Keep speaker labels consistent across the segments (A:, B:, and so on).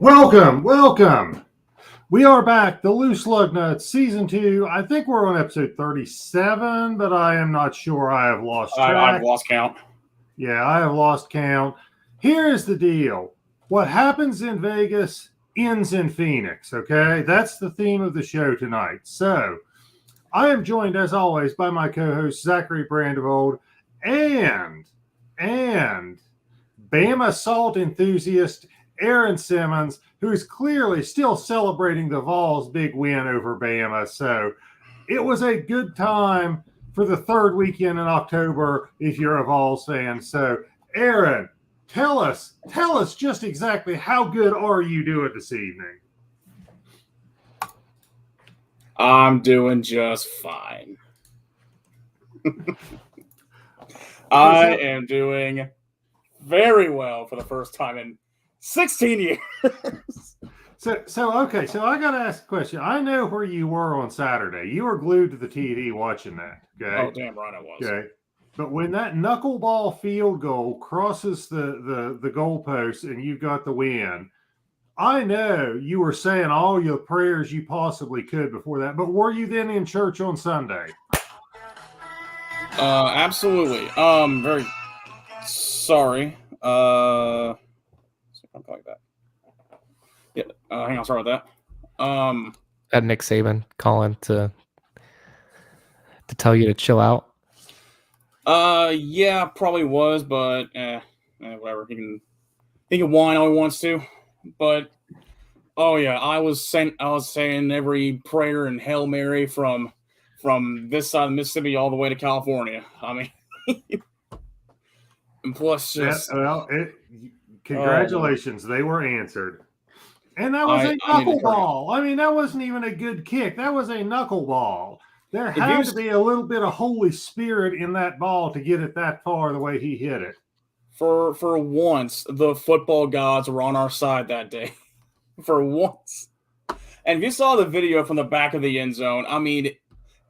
A: Welcome. We are back, the Loose Lug Nuts, Season 2. I think we're on episode 37, but I am not sure. I have lost track.
B: I've lost count.
A: Yeah, I have lost count. Here is the deal. What happens in Vegas ends in Phoenix, okay? That's the theme of the show tonight. So, I am joined, as always, by my co-host, Zachary Brandevold, and Bama salt enthusiast, Aaron Simmons, who is clearly still celebrating the Vols' big win over Bama. So it was a good time for the third weekend in October if you're a Vols fan. So, Aaron, tell us just exactly how good are you doing this evening?
B: I'm doing just fine. I am doing very well for the first time in 16 years.
A: So I got to ask a question. I know where you were on Saturday. You were glued to the TV watching that. Okay.
B: Oh, damn right I was.
A: Okay. But when that knuckleball field goal crosses the goalpost and you got the win, I know you were saying all your prayers you possibly could before that. But were you then in church on Sunday?
B: Absolutely. Very sorry. Something like that. Yeah. Hang on. Sorry about that.
C: Had Nick Saban calling to tell you to chill out.
B: Yeah, probably was, but whatever. He can whine all he wants to. But oh yeah, I was saying every prayer and Hail Mary from this side of Mississippi all the way to California. I mean, and plus just
A: congratulations, they were answered. And that was a knuckleball. I mean, that wasn't even a good kick. That was a knuckleball. There had to be a little bit of Holy Spirit in that ball to get it that far the way he hit it.
B: For once, the football gods were on our side that day. For once. And if you saw the video from the back of the end zone, I mean,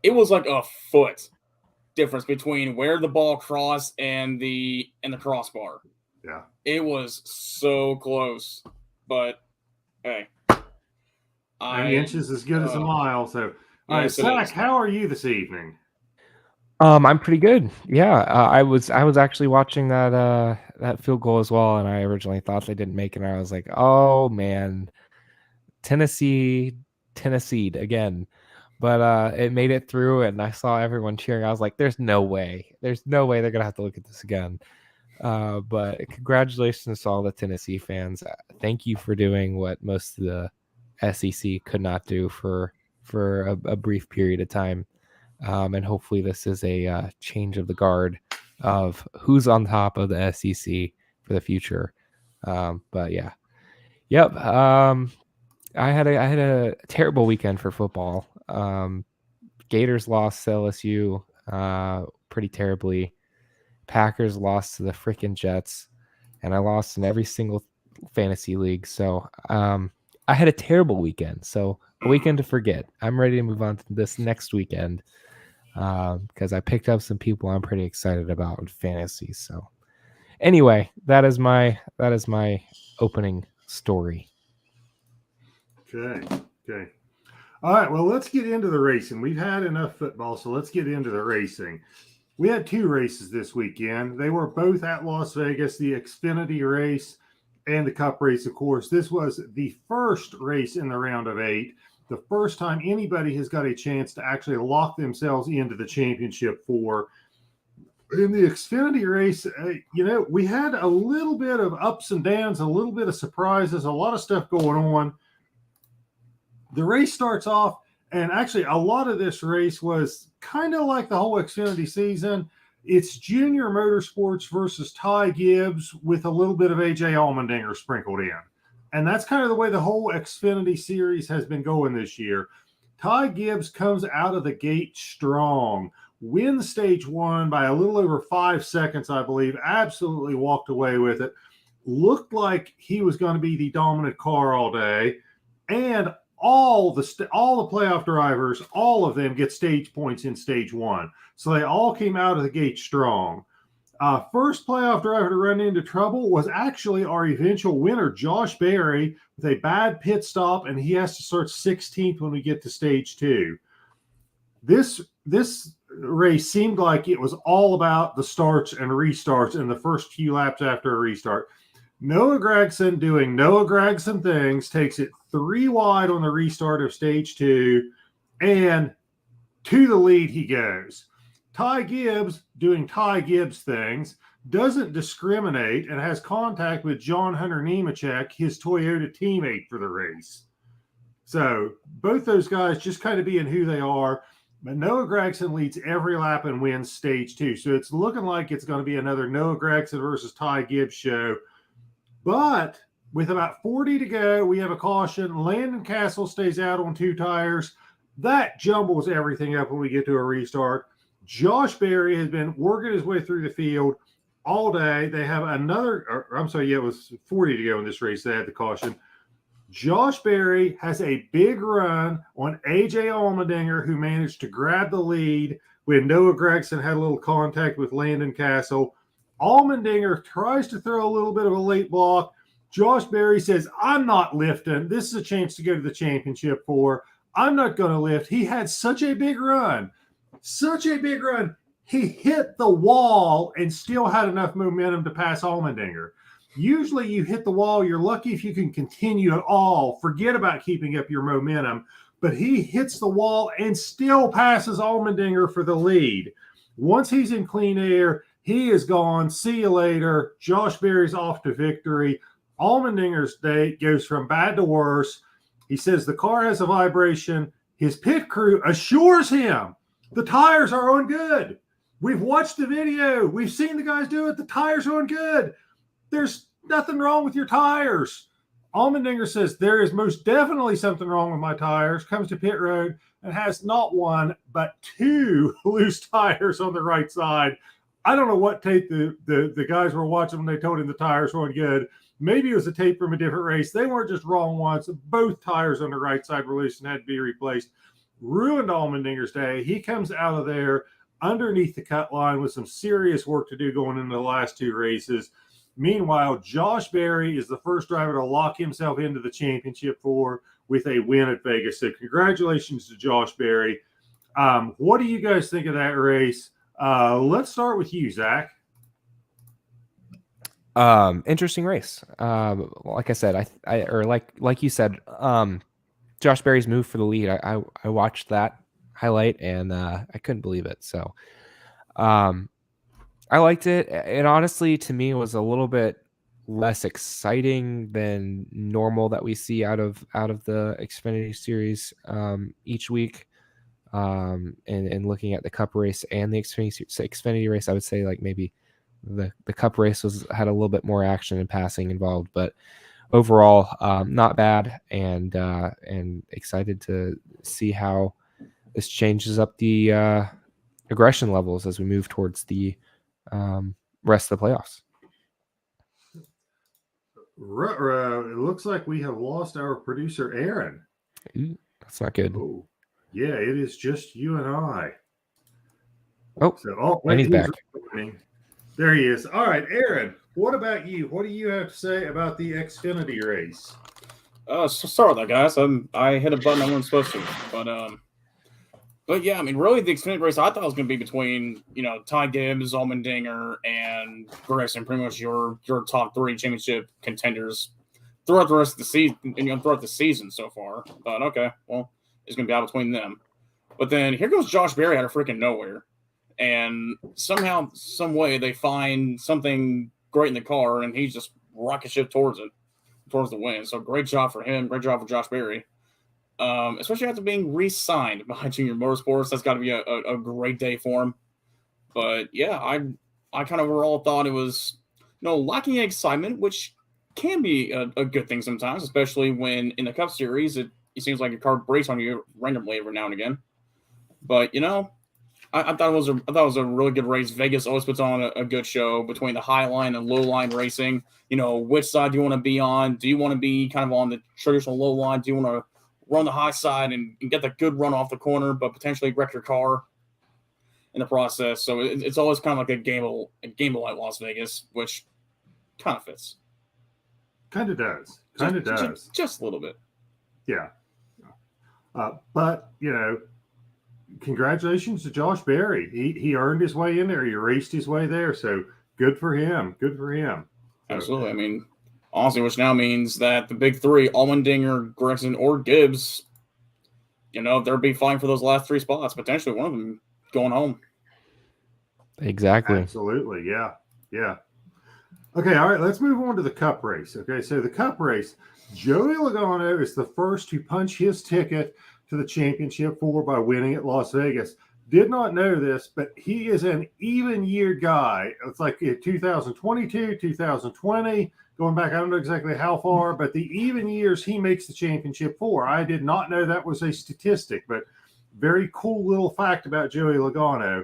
B: it was like a foot difference between where the ball crossed and the crossbar.
A: Yeah.
B: It was so close. But hey.
A: 90 inches is good as a mile. So all right,
B: yes,
A: Zach, how are you this evening?
C: I'm pretty good. Yeah, I was actually watching that field goal as well, and I originally thought they didn't make it. And I was like, oh man, Tennessee again. But it made it through, and I saw everyone cheering. I was like, there's no way they're gonna have to look at this again. But congratulations to all the Tennessee fans. Thank you for doing what most of the SEC could not do for a brief period of time. And hopefully this is a change of the guard of who's on top of the SEC for the future. But yeah, yep. I had a terrible weekend for football. Gators lost to LSU pretty terribly. Packers lost to the freaking Jets, and I lost in every single fantasy league. So I had a terrible weekend. So a weekend to forget. I'm ready to move on to this next weekend because I picked up some people I'm pretty excited about in fantasy. So anyway, that is my opening story.
A: Okay. All right, well, let's get into the racing. We've had enough football, so let's get into the racing. We had two races this weekend. They were both at Las Vegas, the Xfinity race and the Cup race, of course. This was the first race in the round of 8, the first time anybody has got a chance to actually lock themselves into the championship four. In the Xfinity race, we had a little bit of ups and downs, a little bit of surprises, a lot of stuff going on. The race starts off, and actually a lot of this race was kind of like the whole Xfinity season. It's Junior Motorsports versus Ty Gibbs with a little bit of AJ Allmendinger sprinkled in. And that's kind of the way the whole Xfinity series has been going this year. Ty Gibbs comes out of the gate strong, wins stage 1 by a little over 5 seconds, I believe, absolutely walked away with it. Looked like he was going to be the dominant car all day. And all the playoff drivers, all of them get stage points in stage 1. So they all came out of the gate strong. First playoff driver to run into trouble was actually our eventual winner, Josh Berry, with a bad pit stop, and he has to start 16th when we get to stage 2. This race seemed like it was all about the starts and restarts in the first few laps after a restart. Noah Gragson doing Noah Gragson things takes it 3 wide on the restart of stage 2, and to the lead he goes. Ty Gibbs doing Ty Gibbs things, doesn't discriminate, and has contact with John Hunter Nemechek, his Toyota teammate for the race. So both those guys just kind of being who they are. But Noah Gragson leads every lap and wins stage 2. So it's looking like it's going to be another Noah Gragson versus Ty Gibbs show. But with about 40 to go, we have a caution. Landon Castle stays out on 2 tires. That jumbles everything up when we get to a restart. Josh Berry has been working his way through the field all day. They have it was 40 to go in this race. They had the caution. Josh Berry has a big run on AJ Allmendinger, who managed to grab the lead when Noah Gragson had a little contact with Landon Castle. Allmendinger tries to throw a little bit of a late block. Josh Berry says, I'm not lifting. This is a chance to go to the championship for. I'm not going to lift. He had such a big run. He hit the wall and still had enough momentum to pass Allmendinger. Usually you hit the wall, you're lucky if you can continue at all. Forget about keeping up your momentum. But he hits the wall and still passes Allmendinger for the lead. Once he's in clean air, he is gone. See you later. Josh Berry's off to victory. Allmendinger's day goes from bad to worse. He says the car has a vibration. His pit crew assures him the tires are on good. We've watched the video. We've seen the guys do it. The tires are on good. There's nothing wrong with your tires. Allmendinger says there is most definitely something wrong with my tires. Comes to pit road and has not 1, but 2 loose tires on the right side. I don't know what tape the guys were watching when they told him the tires weren't good. Maybe it was a tape from a different race. They weren't just wrong once. Both tires on the right side were loose and had to be replaced. Ruined Allmendinger's day. He comes out of there underneath the cut line with some serious work to do going into the last 2 races. Meanwhile, Josh Berry is the first driver to lock himself into the championship with a win at Vegas. So congratulations to Josh Berry. What do you guys think of that race? Let's start with you, Zach.
C: Interesting race. Like I said, like you said, Josh Berry's move for the lead. I watched that highlight and I couldn't believe it. So, I liked it. And honestly, to me, it was a little bit less exciting than normal that we see out of the Xfinity series each week. And looking at the Cup race and the Xfinity race, I would say like maybe the Cup race had a little bit more action and passing involved, but overall, not bad, and excited to see how this changes up the aggression levels as we move towards the rest of the playoffs.
A: It looks like we have lost our producer, Aaron.
C: Ooh, that's not good.
A: Oh, yeah, it is just you and I.
C: And he's back.
A: There he is. All right, Aaron, what about you? What do you have to say about the Xfinity race?
B: Sorry about that, guys. I hit a button I wasn't supposed to. But yeah, I mean, really, the Xfinity race I thought was going to be between, Ty Gibbs, Allmendinger, and Gragson, pretty much your top 3 championship contenders throughout the rest of the season, throughout the season so far. But okay, well, it's going to be out between them. But then here goes Josh Berry out of freaking nowhere. And somehow, some way, they find something great in the car, and he's just rocket ship towards the win. So great job for him. Great job for Josh Berry. Especially after being re-signed by Junior Motorsports. That's got to be a great day for him. But yeah, I kind of overall thought it was lacking in excitement, which can be a good thing sometimes, especially when in the Cup Series it seems like a car breaks on you randomly every now and again. But I thought it was a really good race. Vegas always puts on a good show between the high line and low line racing. Which side do you want to be on? Do you want to be kind of on the traditional low line? Do you want to run the high side and get the good run off the corner, but potentially wreck your car? in the process. So it's always kind of like a game of light Las Vegas, which kind of fits.
A: Kind of does.
B: Just a little bit.
A: Yeah. But, congratulations to Josh Berry. He earned his way in there. He raced his way there. So good for him. So,
B: absolutely. I mean, honestly, which now means that the big three, Allmendinger, Gregson, or Gibbs, they'll be fighting for those last 3 spots. Potentially one of them going home.
C: Exactly.
A: Absolutely. Yeah. Okay. All right. Let's move on to the Cup race. Okay. So the Cup race, Joey Logano is the first to punch his ticket to the championship 4 by winning at Las Vegas. Did not know this, but he is an even year guy. It's like 2022, 2020, going back, I don't know exactly how far, but the even years he makes the championship 4. I did not know that was a statistic, but very cool little fact about Joey Logano.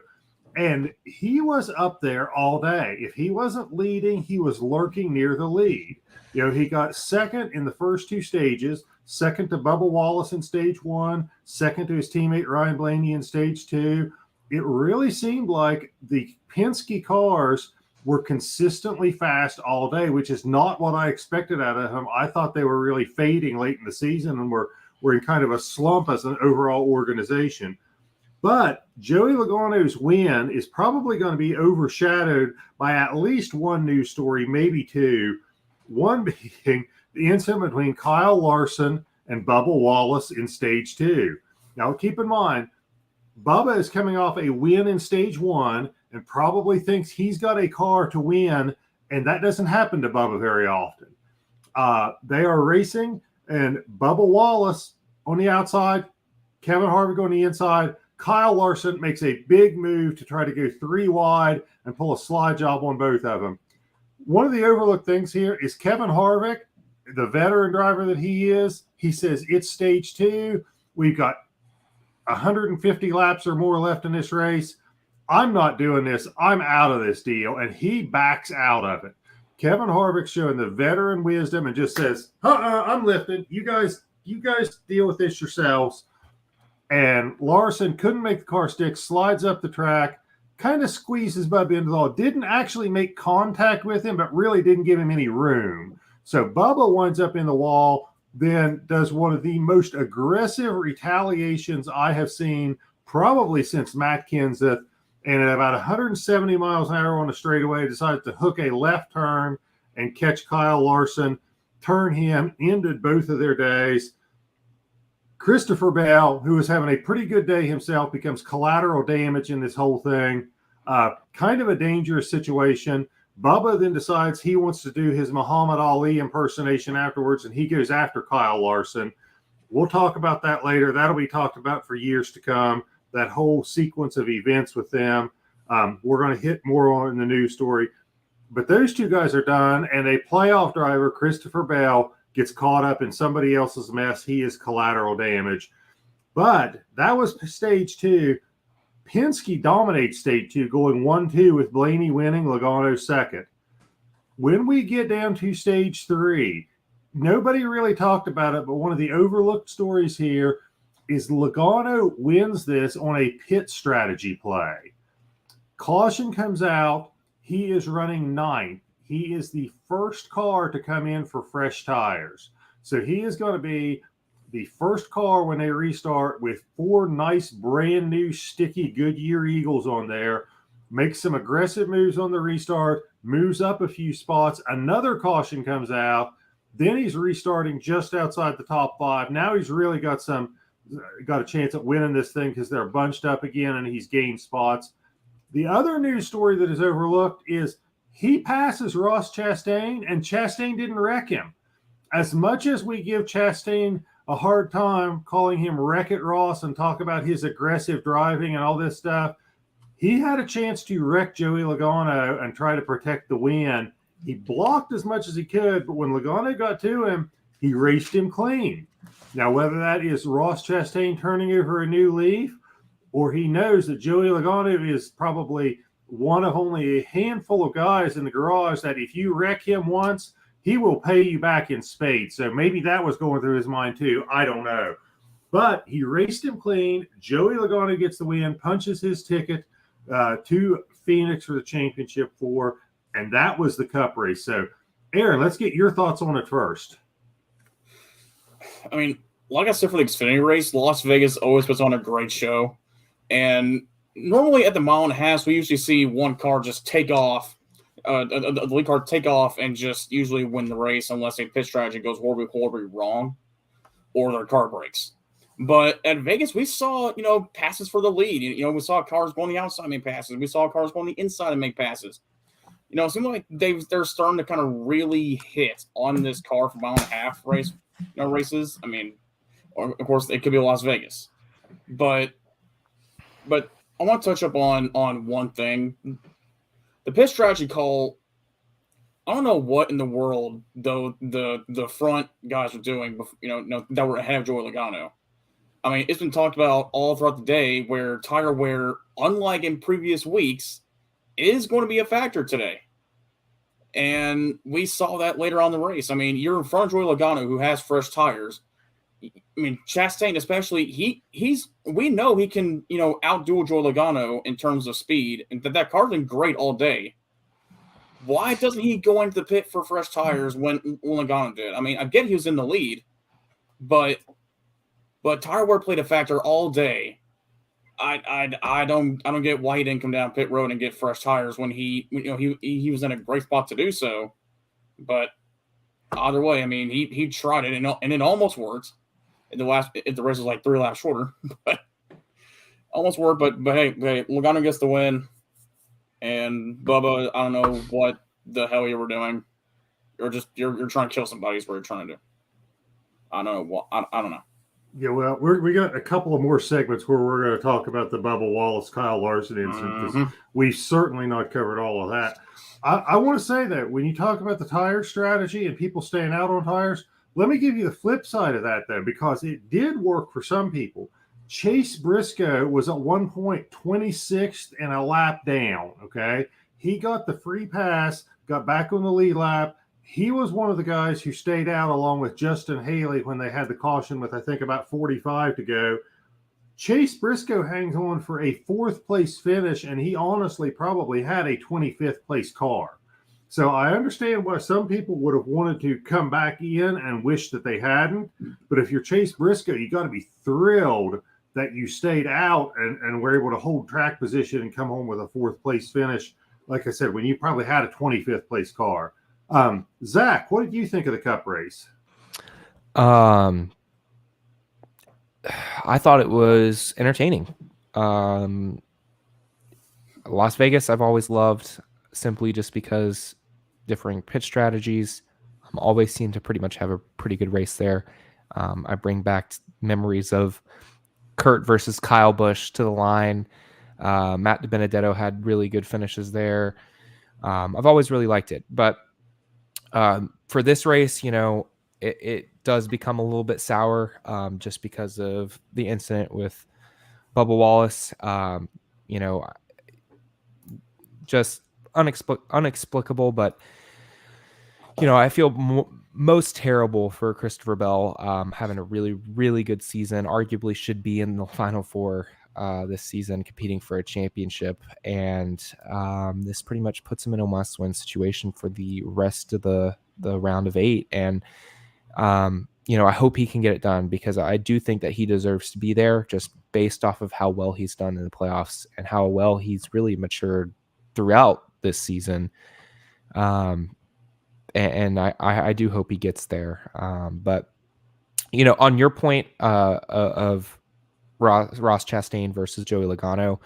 A: And he was up there all day. If he wasn't leading, he was lurking near the lead. He got second in the first 2 stages, second to Bubba Wallace in stage 1, second to his teammate Ryan Blaney in stage 2. It really seemed like the Penske cars were consistently fast all day, which is not what I expected out of him. I thought they were really fading late in the season and were in kind of a slump as an overall organization. But Joey Logano's win is probably going to be overshadowed by at least one news story, maybe 2. One being the incident between Kyle Larson and Bubba Wallace in stage 2. Now, keep in mind, Bubba is coming off a win in stage 1 and probably thinks he's got a car to win, and that doesn't happen to Bubba very often. They are racing, and Bubba Wallace on the outside, Kevin Harvick on the inside. Kyle Larson makes a big move to try to go 3 wide and pull a slide job on both of them. One of the overlooked things here is Kevin Harvick, the veteran driver that he is. He says, it's stage 2. We've got 150 laps or more left in this race. I'm not doing this. I'm out of this deal. And he backs out of it. Kevin Harvick showing the veteran wisdom and just says, I'm lifted. You guys deal with this yourselves. And Larson couldn't make the car stick, slides up the track, kind of squeezes Bubba into the wall. Didn't actually make contact with him, but really didn't give him any room. So Bubba winds up in the wall, then does one of the most aggressive retaliations I have seen probably since Matt Kenseth. And at about 170 miles an hour on the straightaway, decides to hook a left turn and catch Kyle Larson, turn him, ended both of their days. Christopher Bell, who is having a pretty good day himself, becomes collateral damage in this whole thing. Kind of a dangerous situation. Bubba then decides he wants to do his Muhammad Ali impersonation afterwards, and he goes after Kyle Larson. We'll talk about that later. That'll be talked about for years to come, that whole sequence of events with them. We're going to hit more on in the news story. But those 2 guys are done, and a playoff driver, Christopher Bell, gets caught up in somebody else's mess. He is collateral damage. But that was stage 2. Penske dominates stage 2, going 1-2 with Blaney winning, Logano second. When we get down to stage 3, nobody really talked about it, but one of the overlooked stories here is Logano wins this on a pit strategy play. Caution comes out. He is running 9th. He is the first car to come in for fresh tires. So he is going to be the first car when they restart with 4 nice brand new sticky Goodyear Eagles on there. Makes some aggressive moves on the restart, moves up a few spots. Another caution comes out. Then he's restarting just outside the top 5. Now he's really got a chance at winning this thing because they're bunched up again and he's gained spots. The other news story that is overlooked is he passes Ross Chastain, and Chastain didn't wreck him. As much as we give Chastain a hard time calling him Wreck-It Ross and talk about his aggressive driving and all this stuff, he had a chance to wreck Joey Logano and try to protect the win. He blocked as much as he could, but when Logano got to him, he raced him clean. Now, whether that is Ross Chastain turning over a new leaf, or he knows that Joey Logano is probably one of only a handful of guys in the garage that if you wreck him once, he will pay you back in spades. So maybe that was going through his mind too. I don't know. But he raced him clean. Joey Logano gets the win, punches his ticket to Phoenix for the championship for, and that was the Cup race. So, Aaron, let's get your thoughts on it first.
B: I mean, like I said for the Xfinity race, Las Vegas always puts on a great show. And normally at the mile and a half, we usually see one car just take off, the lead car take off and just usually win the race unless a pit strategy goes horribly wrong or their car breaks. But at Vegas, we saw, passes for the lead. We saw cars going the outside and make passes. We saw cars going the inside and make passes. It seems like they're starting to kind of really hit on this car for mile and a half races. I mean, of course, it could be Las Vegas. But I want to touch up on one thing. The pit strategy call, I don't know what in the world though the front guys were doing, that were ahead of Joey Logano. I mean, it's been talked about all throughout the day where tire wear, unlike in previous weeks, is going to be a factor today. And we saw that later on in the race. I mean, you're in front of Joey Logano, who has fresh tires. I mean, Chastain especially, we know he can, outdo Joey Logano in terms of speed, and that car's been great all day. Why doesn't he go into the pit for fresh tires when Logano did? I mean, I get he was in the lead, but tire wear played a factor all day. I don't get why he didn't come down pit road and get fresh tires when he was in a great spot to do so. But either way, I mean, he tried it and it almost worked. The race was like 3 laps shorter, but almost worked. But hey, Logano gets the win. And Bubba, I don't know what the hell you were doing. You're trying to kill somebody is what you're trying to do. I don't know what I don't know.
A: Yeah, well, we got a couple of more segments where we're going to talk about the Bubba Wallace, Kyle Larson incident, because we've certainly not covered all of that. I want to say that when you talk about the tire strategy and people staying out on tires, let me give you the flip side of that, though, because it did work for some people. Chase Briscoe was at one point 26th and a lap down, okay? He got the free pass, got back on the lead lap. He was one of the guys who stayed out along with Justin Haley when they had the caution with, I think, about 45 to go. Chase Briscoe hangs on for a 4th place finish, and he honestly probably had a 25th place car. So I understand why some people would have wanted to come back in and wish that they hadn't. But if you're Chase Briscoe, you got to be thrilled that you stayed out and were able to hold track position and come home with a 4th place finish. Like I said, when you probably had a 25th place car. Zach, what did you think of the Cup race?
C: I thought it was entertaining. Las Vegas, I've always loved simply just because differing pitch strategies. Always seem to pretty much have a pretty good race there. I bring back memories of Kurt versus Kyle Busch to the line. Matt DiBenedetto had really good finishes there. I've always really liked it, but for this race, it does become a little bit sour just because of the incident with Bubba Wallace. Just unexplicable, but I feel most terrible for Christopher Bell having a really, really good season. Arguably should be in the Final Four this season, competing for a championship, and this pretty much puts him in a must-win situation for the rest of the round of 8. And I hope he can get it done, because I do think that he deserves to be there, just based off of how well he's done in the playoffs and how well he's really matured throughout this season. And I do hope he gets there. But on your point of Ross Chastain versus Joey Logano,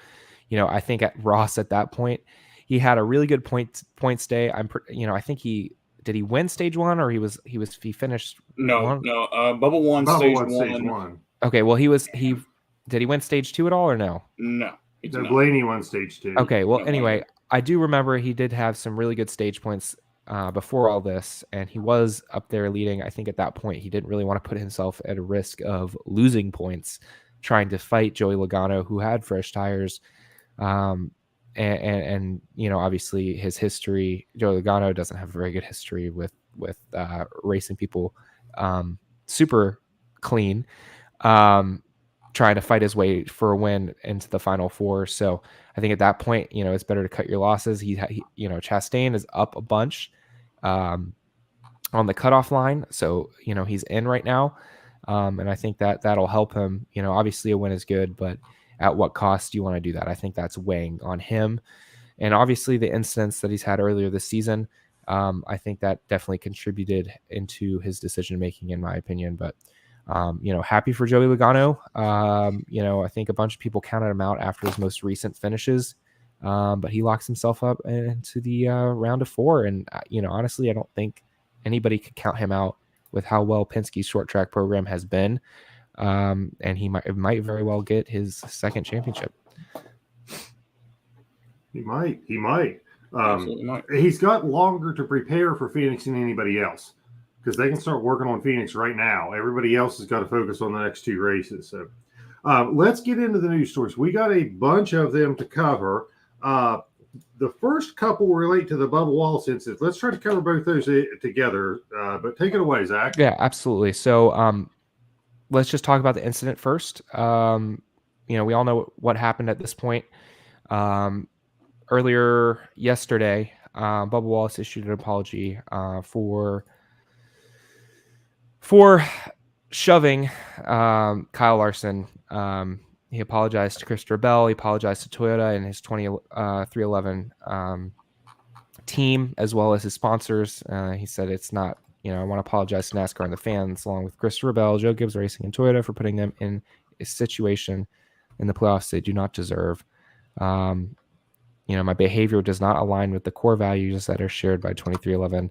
C: I think Ross at that point, he had a really good points day. I think he win stage 1, or he finished
B: no Bubba won stage one.
C: Okay, well did he win stage 2 at all, or no?
B: No,
A: Blaney won stage 2.
C: Okay, well anyway, I do remember he did have some really good stage points before all this, and he was up there leading. I think at that point he didn't really want to put himself at a risk of losing points trying to fight Joey Logano, who had fresh tires. And obviously his history, Joey Logano doesn't have a very good history with racing people super clean. trying to fight his way for a win into the Final Four. So I think at that point, it's better to cut your losses. He Chastain is up a bunch on the cutoff line. So, he's in right now. And I think that'll help him. Obviously a win is good, but at what cost do you want to do that? I think that's weighing on him. And obviously the incidents that he's had earlier this season, I think that definitely contributed into his decision-making, in my opinion. But, happy for Joey Logano. I think a bunch of people counted him out after his most recent finishes, but he locks himself up into the round of 4. And, honestly, I don't think anybody could count him out with how well Penske's short track program has been. And he might very well get his second championship.
A: He might.
B: Absolutely might.
A: He's got longer to prepare for Phoenix than anybody else, because they can start working on Phoenix right now. Everybody else has got to focus on the next 2 races. So let's get into the news stories. We got a bunch of them to cover. The first couple relate to the Bubba Wallace incident. Let's try to cover both those together. But take it away, Zach.
C: Yeah, absolutely. So let's just talk about the incident first. We all know what happened at this point. Earlier yesterday, Bubba Wallace issued an apology for shoving Kyle Larson. He apologized to Christopher Bell. He apologized to Toyota and his 311 team, as well as his sponsors. He said it's not, I want to apologize to NASCAR and the fans, along with Christopher Bell, Joe Gibbs Racing, and Toyota for putting them in a situation in the playoffs they do not deserve. My behavior does not align with the core values that are shared by 2311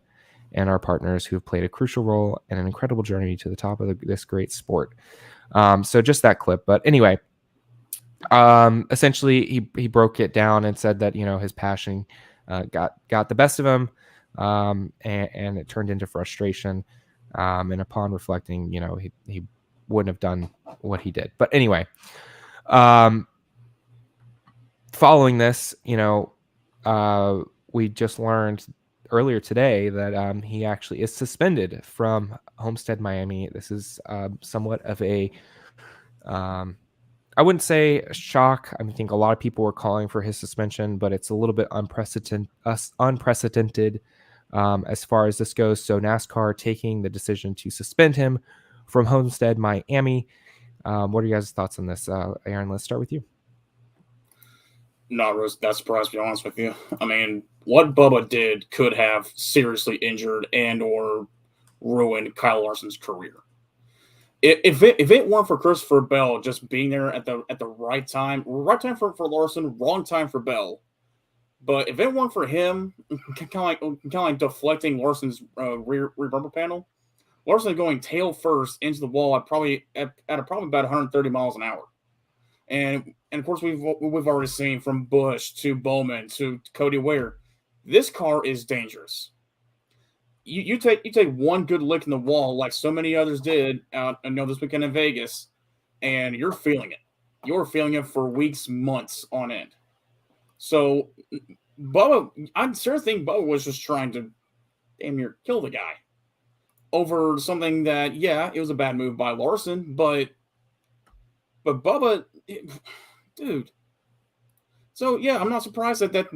C: and our partners who have played a crucial role and an incredible journey to the top of this great sport. So just that clip. But anyway, essentially he broke it down and said that, his passion got the best of him, and it turned into frustration. And upon reflecting, he wouldn't have done what he did. But anyway, following this, we just learned earlier today that he actually is suspended from Homestead Miami. This is somewhat of a, I wouldn't say a shock. I think a lot of people were calling for his suspension, but it's a little bit unprecedented as far as this goes. So NASCAR taking the decision to suspend him from Homestead Miami. What are you guys' thoughts on this? Aaron, let's start with you.
B: Not really that surprised, to be honest with you. I mean, what Bubba did could have seriously injured and or ruined Kyle Larson's career. If it weren't for Christopher Bell just being there at the right time for Larson, wrong time for Bell. But if it weren't for him, kind of like deflecting Larson's rear bumper panel, Larson going tail first into the wall at probably about 130 miles an hour. And of course, we've already seen from Busch to Bowman to Cody Ware, this car is dangerous. You take one good lick in the wall, like so many others did this weekend in Vegas, and you're feeling it. You're feeling it for weeks, months on end. So Bubba, I'm sure think Bubba was just trying to damn near kill the guy over something that, yeah, it was a bad move by Larson, but Bubba, dude. So yeah, I'm not surprised that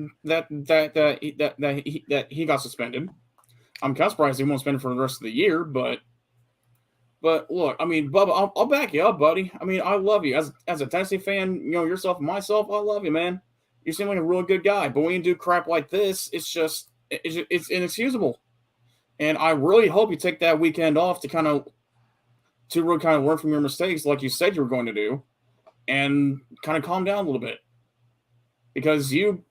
B: he got suspended. I'm kind of surprised he won't spend it for the rest of the year, but look, I mean, Bubba, I'll back you up, buddy. I mean, I love you as a Tennessee fan. Yourself and myself, I love you, man. You seem like a really good guy, but when you do crap like this, it's inexcusable. And I really hope you take that weekend off to really learn from your mistakes, like you said you were going to do, and kind of calm down a little bit, because you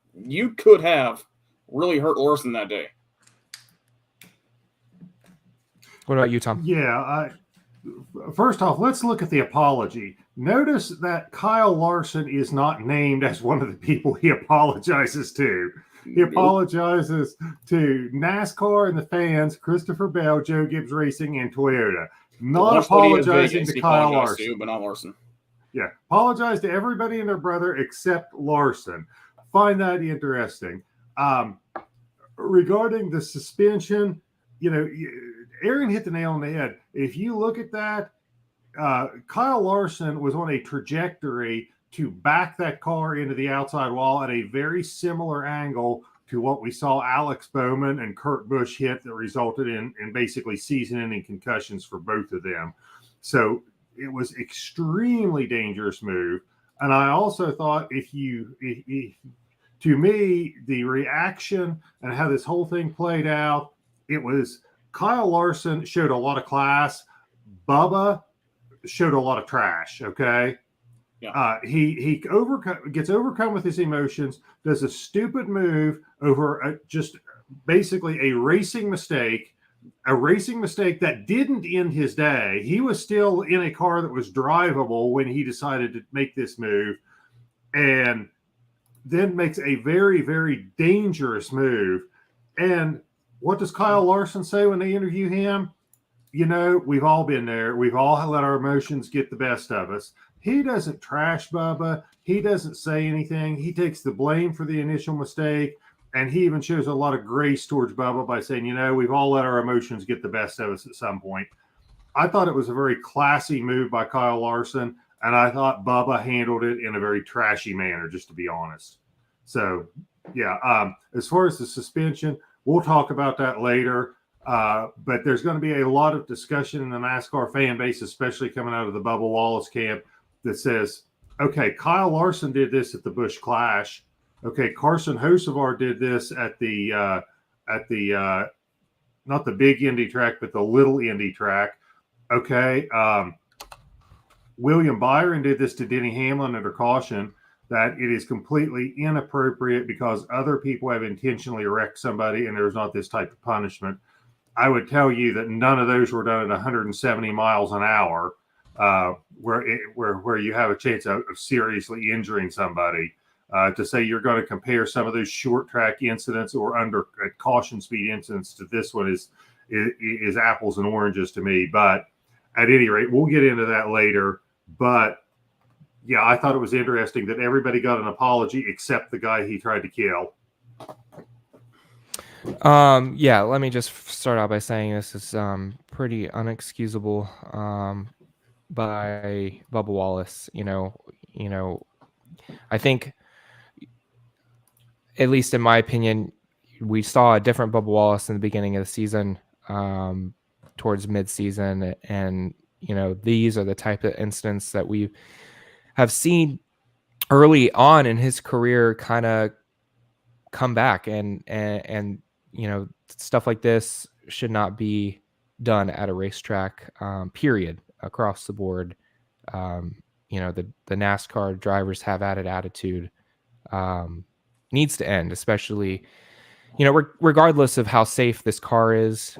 B: could have really hurt Larson that day.
C: What about you, Tom?
A: Yeah. First off, let's look at the apology. Notice that Kyle Larson is not named as one of the people he apologizes to. He apologizes to NASCAR and the fans, Christopher Bell, Joe Gibbs Racing, and Toyota. Not apologizing to Kyle Larson.
B: But not Larson.
A: Yeah. Apologize to everybody and their brother except Larson. Find that interesting. Regarding the suspension, Aaron hit the nail on the head. If you look at that, Kyle Larson was on a trajectory to back that car into the outside wall at a very similar angle to what we saw Alex Bowman and Kurt Busch hit that resulted in basically season-ending concussions for both of them. So it was extremely dangerous move. And I also thought to me, the reaction and how this whole thing played out, it was Kyle Larson showed a lot of class. Bubba showed a lot of trash. Okay.
B: Yeah.
A: He gets overcome with his emotions, does a stupid move over just basically a racing mistake that didn't end his day. He was still in a car that was drivable when he decided to make this move, and then makes a very, very dangerous move. And what does Kyle Larson say when they interview him? You know, we've all been there. We've all let our emotions get the best of us. He doesn't trash Bubba. He doesn't say anything. He takes the blame for the initial mistake. And he even shows a lot of grace towards Bubba by saying, you know, we've all let our emotions get the best of us at some point. I thought it was a very classy move by Kyle Larson. And I thought Bubba handled it in a very trashy manner, just to be honest. So, yeah, as far as the suspension, we'll talk about that later. But there's going to be a lot of discussion in the NASCAR fan base, especially coming out of the Bubba Wallace camp, that says, okay, Kyle Larson did this at the Busch Clash. Okay, Carson Hocevar did this at the not the big Indy track, but the little Indy track. Okay, William Byron did this to Denny Hamlin under caution. That it is completely inappropriate because other people have intentionally wrecked somebody, and there's not this type of punishment. I would tell you that none of those were done at 170 miles an hour, where you have a chance of seriously injuring somebody. To say you're going to compare some of those short track incidents or under caution speed incidents to this one is apples and oranges to me. But at any rate, we'll get into that later. But yeah, I thought it was interesting that everybody got an apology except the guy he tried to kill.
C: Yeah, let me just start out by saying this is pretty unexcusable by Bubba Wallace. You know, I think, at least in my opinion, we saw a different Bubba Wallace in the beginning of the season, towards mid-season, and you know, these are the type of incidents that we have seen early on in his career kind of come back, and you know, stuff like this should not be done at a racetrack, period, across the board. You know, the NASCAR drivers have added attitude, needs to end, especially, you know, regardless of how safe this car is,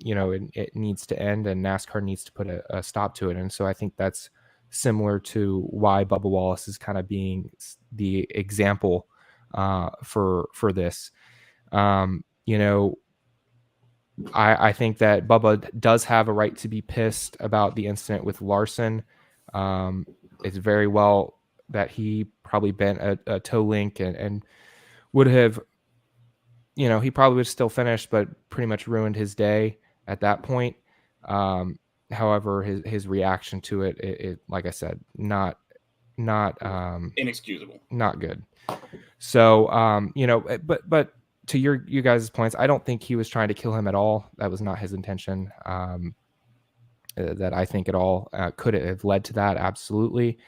C: you know, it needs to end, and NASCAR needs to put a stop to it. And so I think that's similar to why Bubba Wallace is kind of being the example for this. You know, I think that Bubba does have a right to be pissed about the incident with Larson. It's very well that he probably bent a toe link and would have, you know, he probably would have still finished, but pretty much ruined his day at that point. However, his reaction to it, like I said, not
B: inexcusable,
C: not good. So, you know, but to you guys' points, I don't think he was trying to kill him at all. That was not his intention. That I think at all could it have led to that? Absolutely.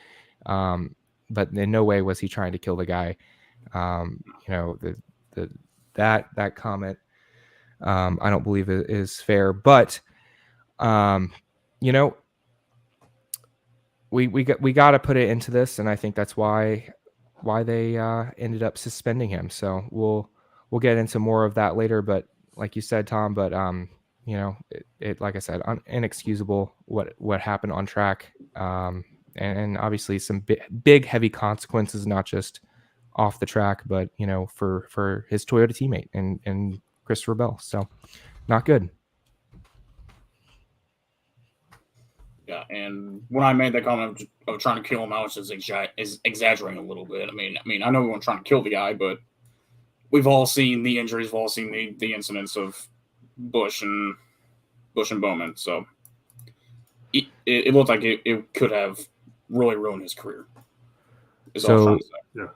C: But in no way was he trying to kill the guy. You know, that comment, I don't believe it is fair. But you know, we got to put it into this, and I think that's why they ended up suspending him. So we'll get into more of that later. But like you said, Tom, but you know, it like I said, inexcusable what happened on track, and obviously some big heavy consequences, not just off the track, but you know, for his Toyota teammate and Christopher Bell. So not good.
B: Yeah, and when I made that comment of trying to kill him, I was just exaggerating a little bit. I mean, I know we weren't trying to kill the guy, but we've all seen the injuries, we've all seen the incidents of Busch and Bowman. So it looked like it could have really ruined his career. Is all I was trying to say.
A: Yeah.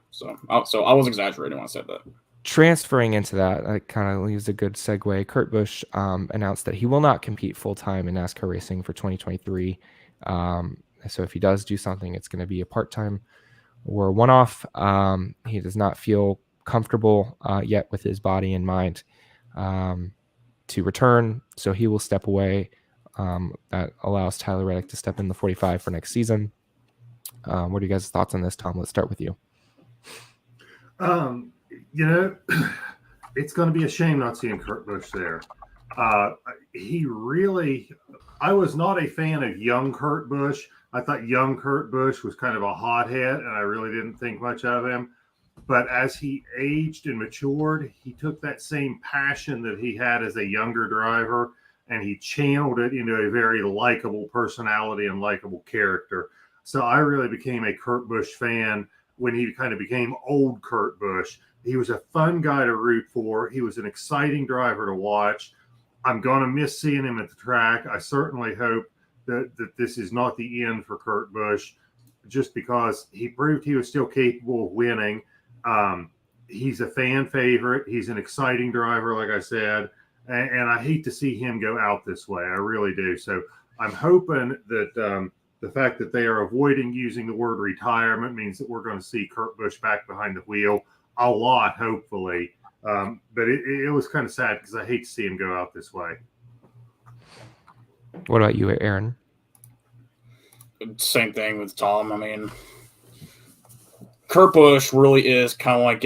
B: So I was exaggerating when I said that.
C: Transferring into that kind of leaves a good segue. Kurt Busch announced that he will not compete full-time in NASCAR racing for 2023. So if he does do something, it's going to be a part-time or a one-off. He does not feel comfortable yet with his body and mind to return, so he will step away. That allows Tyler Reddick to step in the 45 for next season. What are you guys' thoughts on this, Tom? Let's start with you.
A: It's going to be a shame not seeing Kurt Busch there. I was not a fan of young Kurt Busch. I thought young Kurt Busch was kind of a hothead, and I really didn't think much of him. But as he aged and matured, he took that same passion that he had as a younger driver, and he channeled it into a very likable personality and likable character. So I really became a Kurt Busch fan when he kind of became old Kurt Busch. He was a fun guy to root for. He was an exciting driver to watch. I'm going to miss seeing him at the track. I certainly hope that this is not the end for Kurt Busch, just because he proved he was still capable of winning. He's a fan favorite. He's an exciting driver, like I said, and I hate to see him go out this way. I really do. So I'm hoping that the fact that they are avoiding using the word retirement means that we're going to see Kurt Busch back behind the wheel a lot, hopefully. But it was kind of sad because I hate to see him go out this way.
C: What about you, Aaron?
B: Same thing with Tom. I mean, Kurt Busch really is kind of like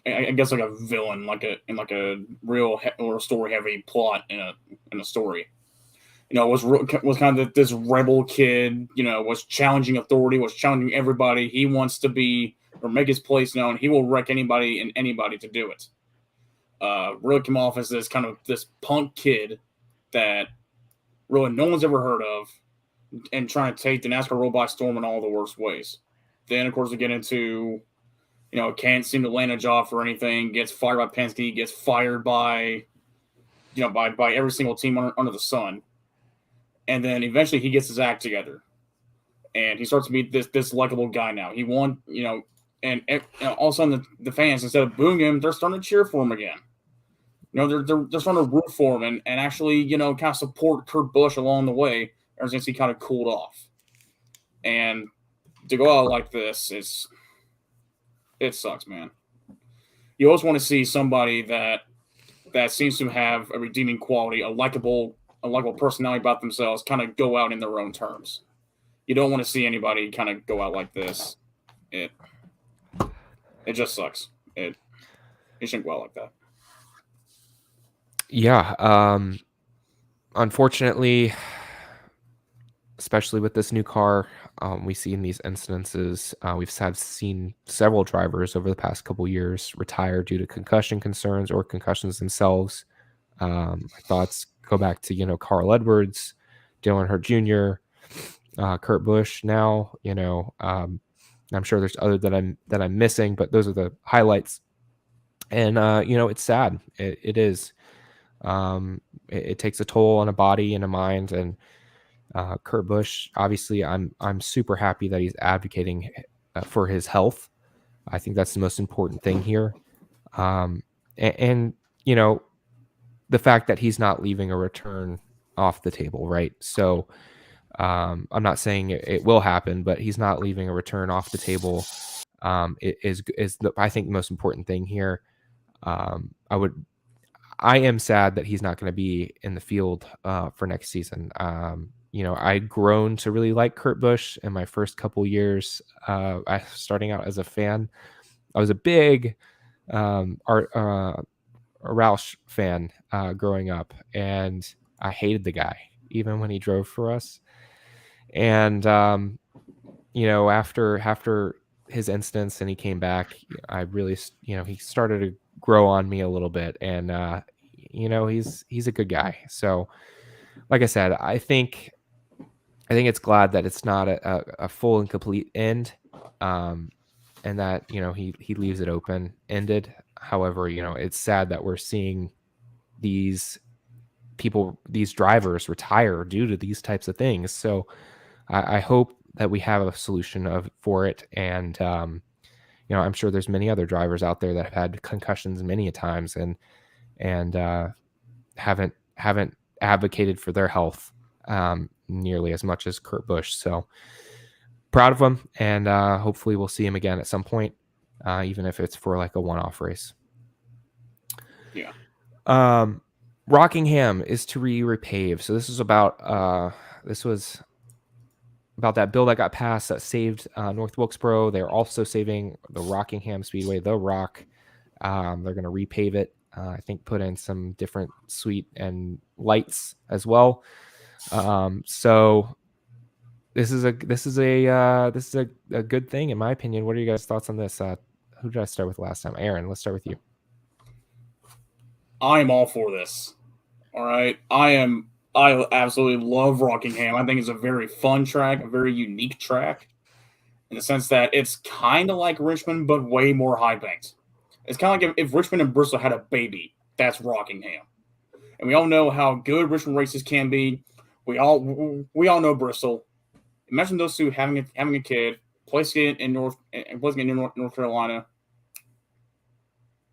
B: I guess like a villain, like a real or story heavy plot in a story. Was kind of this rebel kid. Was challenging authority, was challenging everybody. He wants to be or make his place known. He will wreck anybody and anybody to do it. Really came off as this punk kid that really no one's ever heard of, and trying to take the NASCAR world by storm in all the worst ways. Then, of course, we get into, can't seem to land a job for anything, gets fired by Penske, gets fired by every single team under the sun. And then eventually he gets his act together. And he starts to be this likable guy now. He won, and all of a sudden the fans, instead of booing him, they're starting to cheer for him again. They're starting to root for him and actually, kind of support Kurt Busch along the way ever since he kind of cooled off. And to go out like this, it sucks, man. You always want to see somebody that seems to have a redeeming quality, a likable personality about themselves, kind of go out in their own terms. You don't want to see anybody kind of go out like this. It just sucks. It shouldn't go out like that.
C: Yeah. Unfortunately, especially with this new car, we see in these instances, we've seen several drivers over the past couple years retire due to concussion concerns or concussions themselves. My thoughts go back to, Carl Edwards, Dale Earnhardt Jr., Kurt Busch now, I'm sure there's other that I'm missing, but those are the highlights. And, it's sad. It is. It takes a toll on a body and a mind. And Kurt Busch, obviously, I'm super happy that he's advocating for his health. I think that's the most important thing here. And the fact that he's not leaving a return off the table, right? So I'm not saying it will happen, but he's not leaving a return off the table. Is I think the most important thing here. I am sad that he's not going to be in the field for next season. I'd grown to really like Kurt Busch in my first couple years. Starting out as a fan, I was a big Roush fan growing up, and I hated the guy even when he drove for us. And after his instance and he came back, I really he started to grow on me a little bit, and he's a good guy. So like I said, I think it's glad that it's not a full and complete end, and that he leaves it open ended. However, it's sad that we're seeing these these drivers retire due to these types of things. So I hope that we have a solution for it. And, I'm sure there's many other drivers out there that have had concussions many a times and haven't advocated for their health nearly as much as Kurt Busch. So proud of him, and hopefully we'll see him again at some point, even if it's for like a one-off race.
B: Yeah.
C: Rockingham is to repave. So this was about that bill that got passed that saved North Wilkesboro. They're also saving the Rockingham Speedway, the Rock. They're going to repave it. I think put in some different suite and lights as well. So this is a good thing in my opinion. What are you guys' thoughts on this? Who did I start with last time? Aaron, let's start with you.
B: I am all for this. All right. I absolutely love Rockingham. I think it's a very fun track, a very unique track in the sense that it's kind of like Richmond, but way more high banked. It's kind of like if Richmond and Bristol had a baby, that's Rockingham. And we all know how good Richmond races can be. We all know Bristol. Imagine those two having a kid, placing it in North Carolina.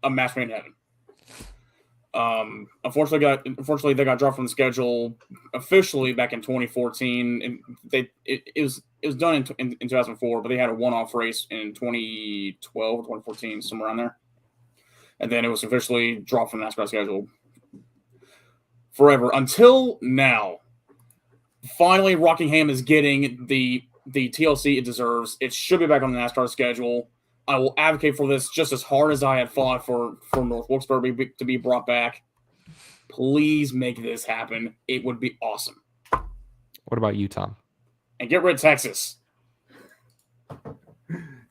B: A match made in heaven. Unfortunately, they got dropped from the schedule officially back in 2014, and it was done in 2004, but they had a one-off race in 2012 or 2014, somewhere around there, and then it was officially dropped from the NASCAR schedule forever until now. Finally, Rockingham is getting the TLC it deserves. It should be back on the NASCAR schedule. I will advocate for this just as hard as I had fought for North Wilkesboro to be brought back. Please make this happen. It would be awesome.
C: What about you, Tom?
B: And get rid of Texas.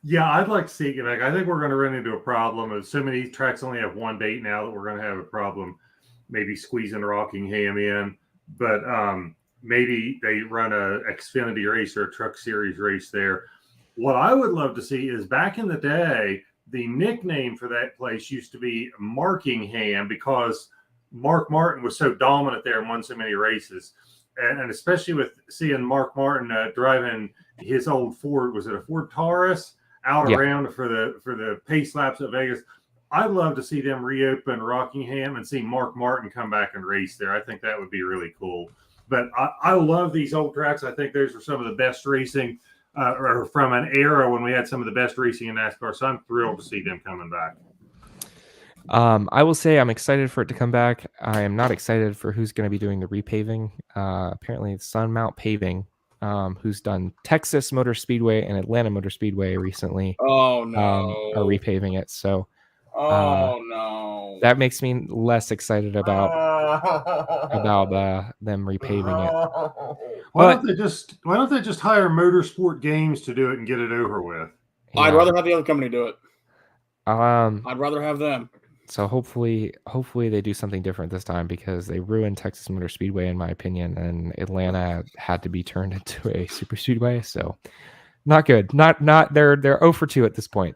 A: Yeah, I'd like to see it get back. I think we're going to run into a problem of so many tracks only have one date now that we're going to have a problem maybe squeezing Rockingham in. But maybe they run a Xfinity race or a Truck Series race there. What I would love to see is back in the day, the nickname for that place used to be Markingham because Mark Martin was so dominant there and won so many races. And especially with seeing Mark Martin driving his old Ford, was it a Ford Taurus, out around for the pace laps at Vegas. I'd love to see them reopen Rockingham and see Mark Martin come back and race there. I think that would be really cool. But I love these old tracks. I think those were some of the best racing or from an era when we had some of the best racing in NASCAR. So I'm thrilled to see them coming back.
C: I will say I'm excited for it to come back. I am not excited for who's going to be doing the repaving. Apparently it's Sunmount Paving, who's done Texas Motor Speedway and Atlanta Motor Speedway recently.
B: Oh, no.
C: Are repaving it. So
B: no.
C: That makes me less excited about them repaving it.
A: Why don't they just hire Motorsport Games to do it and get it over with?
C: Yeah.
B: I'd rather have the other company do it.
C: I'd
B: rather have them.
C: So hopefully they do something different this time because they ruined Texas Motor Speedway in my opinion, and Atlanta had to be turned into a super speedway. So not good. Not they're 0 for 2 at this point.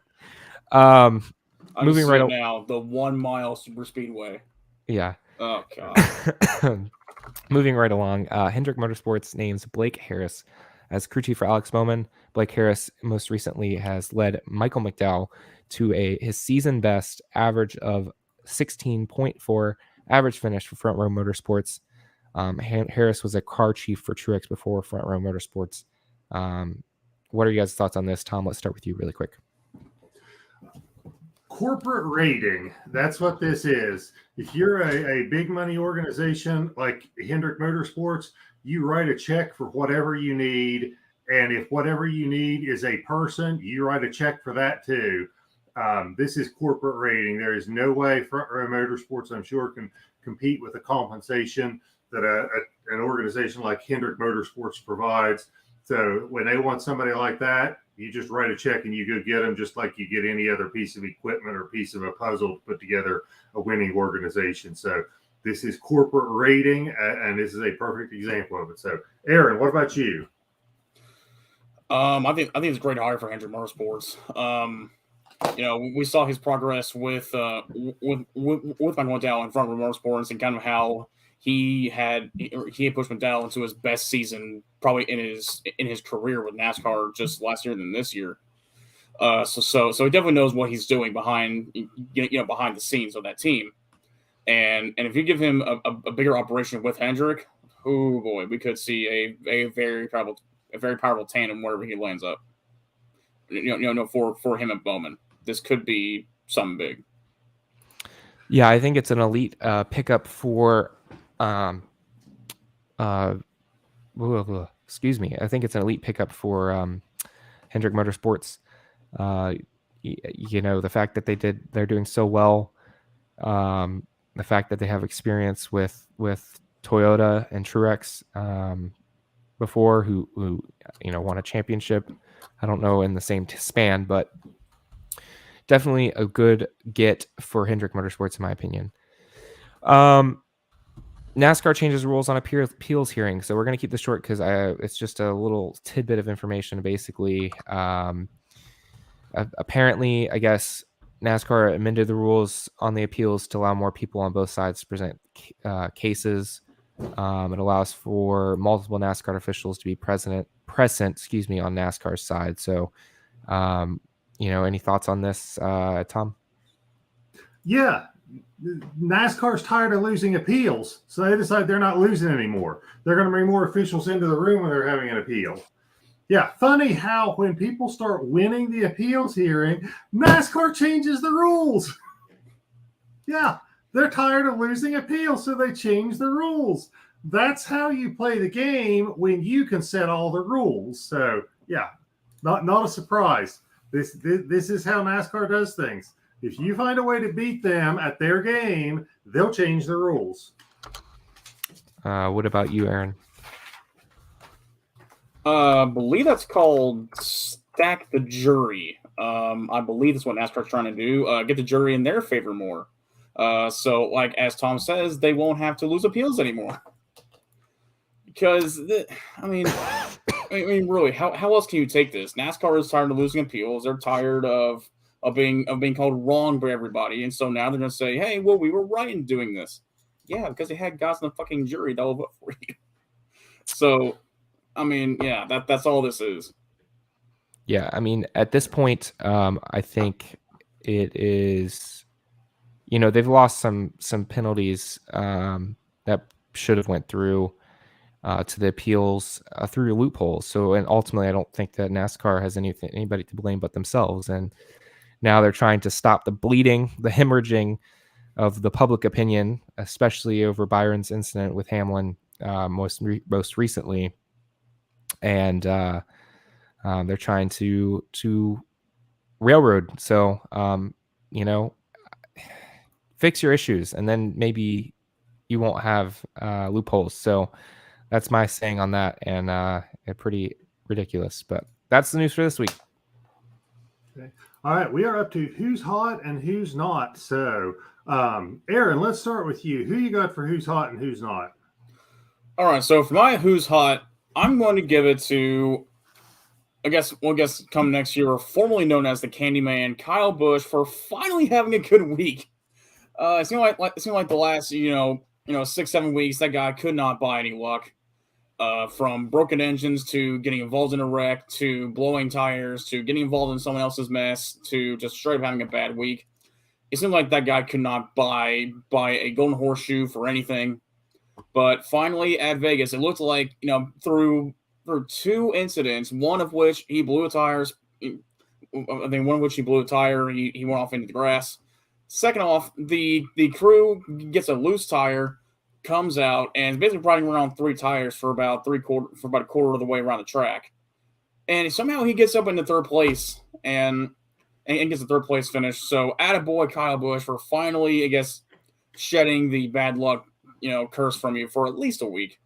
C: Moving right
B: now, the 1 mile super speedway.
C: Yeah.
B: Oh god.
C: Moving right along, Hendrick Motorsports names Blake Harris as crew chief for Alex Bowman. Blake Harris most recently has led Michael McDowell to his season best average of 16.4 average finish for Front Row Motorsports. Harris was a car chief for Truex before Front Row Motorsports. What are you guys' thoughts on this? Tom, let's start with you really quick.
A: Corporate rating, that's what this is. If you're a big money organization like Hendrick Motorsports, you write a check for whatever you need. And if whatever you need is a person, you write a check for that too. This is corporate rating. There is no way Front Row Motorsports, I'm sure, can compete with the compensation that an organization like Hendrick Motorsports provides. So when they want somebody like that, you just write a check and you go get them, just like you get any other piece of equipment or piece of a puzzle to put together a winning organization. So this is corporate rating, and this is a perfect example of it. So, Aaron, what about you?
B: I think it's a great hire for Hendrick Motorsports. We saw his progress with Michael McDowell in Front Row Motorsports and kind of how he had pushed McDowell into his best season probably in his career with NASCAR just last year than this year. So he definitely knows what he's doing behind the scenes of that team. And if you give him a bigger operation with Hendrick, oh boy, we could see a very powerful tandem wherever he lands up. For him and Bowman, this could be something big.
C: Yeah, I think it's an elite pickup for. Excuse me. I think it's an elite pickup for Hendrick Motorsports. The fact that they're doing so well. The fact that they have experience with Toyota and Truex before, who won a championship. I don't know in the same span, but definitely a good get for Hendrick Motorsports, in my opinion. NASCAR changes rules on appeals hearing, so we're going to keep this short because it's just a little tidbit of information. Basically, apparently, I guess NASCAR amended the rules on the appeals to allow more people on both sides to present cases. It allows for multiple NASCAR officials to be present, on NASCAR's side. So, any thoughts on this, Tom?
A: Yeah. NASCAR's tired of losing appeals, so they decide they're not losing anymore. They're going to bring more officials into the room when they're having an appeal. Yeah, funny how when people start winning the appeals hearing, NASCAR changes the rules. Yeah, they're tired of losing appeals, so they change the rules. That's how you play the game when you can set all the rules. So, yeah, not a surprise. This is how NASCAR does things. If you find a way to beat them at their game, they'll change the rules.
C: What about you, Aaron?
B: I believe that's called stack the jury. I believe that's what NASCAR's trying to do. Get the jury in their favor more. So, like as Tom says, they won't have to lose appeals anymore. Because, really, how else can you take this? NASCAR is tired of losing appeals. They're tired of being called wrong by everybody, and so now they're going to say, "Hey, well, we were right in doing this." Yeah, because they had guys in the fucking jury that will vote for you. So, that's all this is.
C: Yeah, at this point, I think it is. They've lost some penalties that should have went through to the appeals through loopholes. So, and ultimately, I don't think that NASCAR has anybody to blame but themselves. And now they're trying to stop the bleeding, the hemorrhaging of the public opinion, especially over Byron's incident with Hamlin most recently. And they're trying to railroad. So, fix your issues, and then maybe you won't have loopholes. So that's my saying on that, and pretty ridiculous. But that's the news for this week.
A: Okay. All right, we are up to who's hot and who's not. So, Aaron, let's start with you. Who you got for who's hot and who's not?
B: All right, so for my who's hot, I'm going to give it to, I guess come next year, formerly known as the Candyman, Kyle Busch, for finally having a good week. It seemed like the last 6-7 weeks that guy could not buy any luck. From broken engines to getting involved in a wreck to blowing tires to getting involved in someone else's mess to just straight up having a bad week. It seemed like that guy could not buy a golden horseshoe for anything. But finally at Vegas, it looked like, through two incidents, one of which he blew a tire. I think one of which he blew a tire. He went off into the grass. Second off, the crew gets a loose tire, comes out, and is basically riding around three tires for about a quarter of the way around the track. And somehow he gets up into third place and gets the third place finish. So attaboy Kyle Busch for finally, I guess, shedding the bad luck, curse from you for at least a week.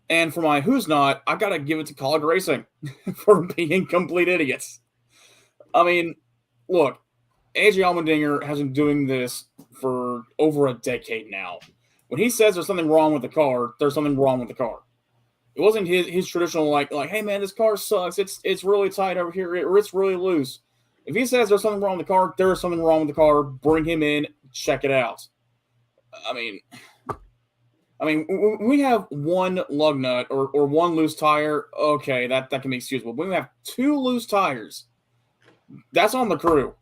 B: And for my who's not, I got to give it to College Racing for being complete idiots. Look, AJ Allmendinger has been doing this for over a decade now. When he says there's something wrong with the car, there's something wrong with the car. It wasn't his traditional like, hey man, this car sucks. It's really tight over here, or it's really loose. If he says there's something wrong with the car, there's something wrong with the car. Bring him in, check it out. I mean, when we have one lug nut or one loose tire, okay, that can be excusable. When we have 2 loose tires, that's on the crew.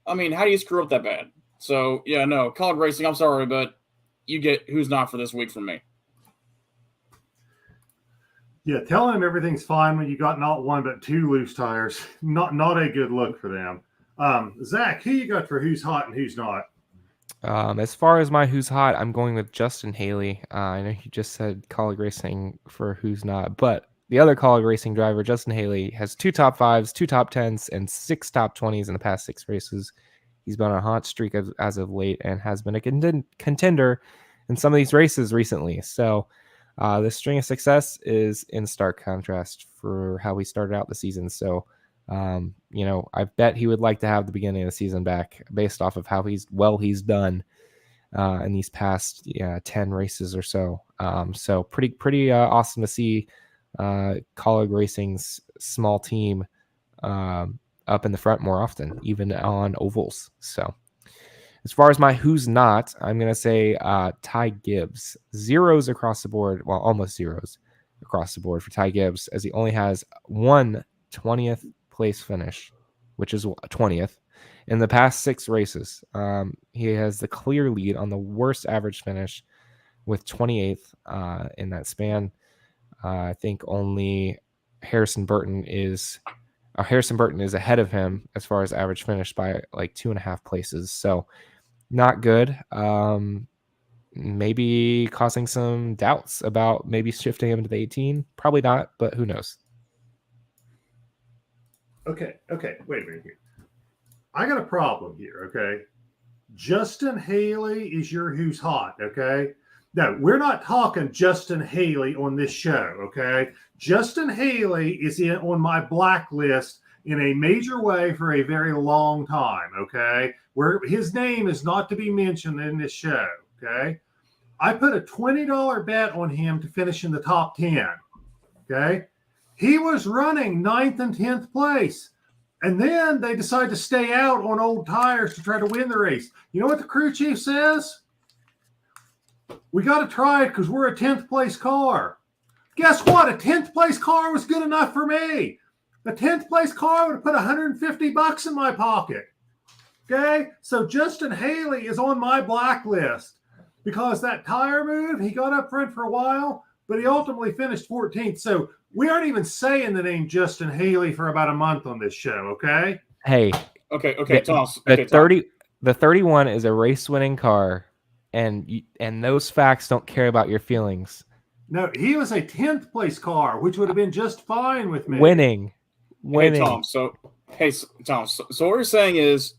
B: I mean, how do you screw up that bad? So, yeah, no, College Racing, I'm sorry, but you get who's not for this week from me.
A: Yeah, telling them everything's fine when you got not 1 but 2 loose tires, not a good look for them. Zach, who you got for who's hot and who's not?
C: As far as my who's hot, I'm going with Justin Haley. I know you just said College Racing for who's not, but the other College Racing driver, Justin Haley, has 2 top 5s, 2 top 10s, and 6 top 20s in the past 6 races. He's been on a hot streak as of late and has been a contender in some of these races recently. So this string of success is in stark contrast for how we started out the season. So I bet he would like to have the beginning of the season back based off of how he's done in these past 10 races or so. So pretty awesome to see College Racing's small team up in the front more often, even on ovals. So as far as my who's not, I'm going to say Ty Gibbs. 0s across the board. Well, almost 0s across the board for Ty Gibbs, as he only has 1 20th place finish, which is 20th in the past 6 races. He has the clear lead on the worst average finish with 28th in that span. I think only Harrison Burton is ahead of him as far as average finish by like 2.5 places. So not good. Maybe causing some doubts about maybe shifting him to the 18. Probably not, but who knows?
A: Okay, wait a minute here. I got a problem here, okay? Justin Haley is your who's hot, okay? No, we're not talking Justin Haley on this show, okay? Justin Haley is on my blacklist in a major way for a very long time, okay? Where his name is not to be mentioned in this show, okay? I put a $20 bet on him to finish in the top 10, okay? He was running 9th and 10th place. And then they decide to stay out on old tires to try to win the race. You know what the crew chief says? We got to try it because we're a 10th place car. Guess what? A 10th place car was good enough for me. A 10th place car would have put $150 in my pocket. Okay? So Justin Haley is on my blacklist because that tire move, he got up front for a while, but he ultimately finished 14th. So we aren't even saying the name Justin Haley for about a month on this show, okay?
C: Hey.
B: Okay, Thomas.
C: The 31 is a race-winning car, and those facts don't care about your feelings.
A: No, he was a 10th place car, which would have been just fine with me.
C: Winning.
B: Hey, Tom. So what you're saying is,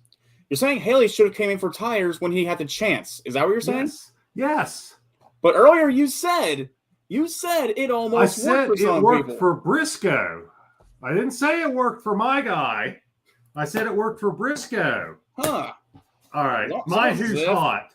B: you're saying Haley should have came in for tires when he had the chance. Is that what you're saying?
A: Yes.
B: But earlier you said it almost worked for some people.
A: I said it worked for Briscoe. I didn't say it worked for my guy. I said it worked for Briscoe.
B: Huh.
A: All right.
B: Well,
A: my who's hot.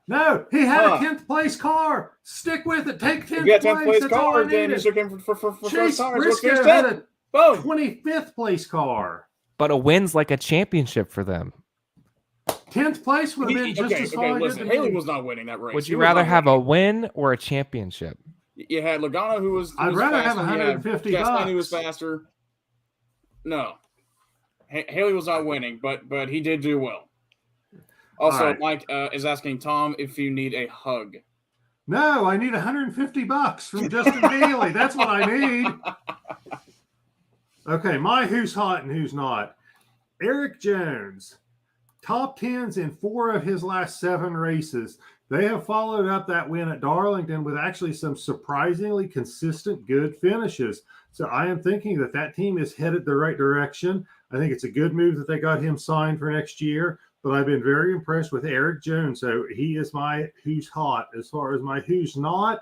A: No, he had a 10th place car. Stick with it. Take 10th place.
B: If you had 10th place
A: That's
B: car,
A: all I
B: then
A: needed.
B: you looking for
A: Chase
B: tires.
A: Briscoe had a
B: Boom.
A: 25th place car.
C: But a win's like a championship for them.
A: 10th place would have been just as fine.
B: Listen, Haley was not winning that race.
C: Would you rather have a win or a championship?
B: You had Logano, who was.
A: I'd rather have $150.
B: Chastain, who was faster. No, Haley was not winning, but he did do well. Also,
A: right.
B: Mike is asking Tom if you need a hug.
A: No, I need $150 from Justin Haley. That's what I need. Okay, my who's hot and who's not. Eric Jones, top 10s in 4 of his last 7 races. They have followed up that win at Darlington with actually some surprisingly consistent good finishes. So I am thinking that team is headed the right direction. I think it's a good move that they got him signed for next year. But I've been very impressed with Eric Jones. So he is my who's hot. As far as my who's not,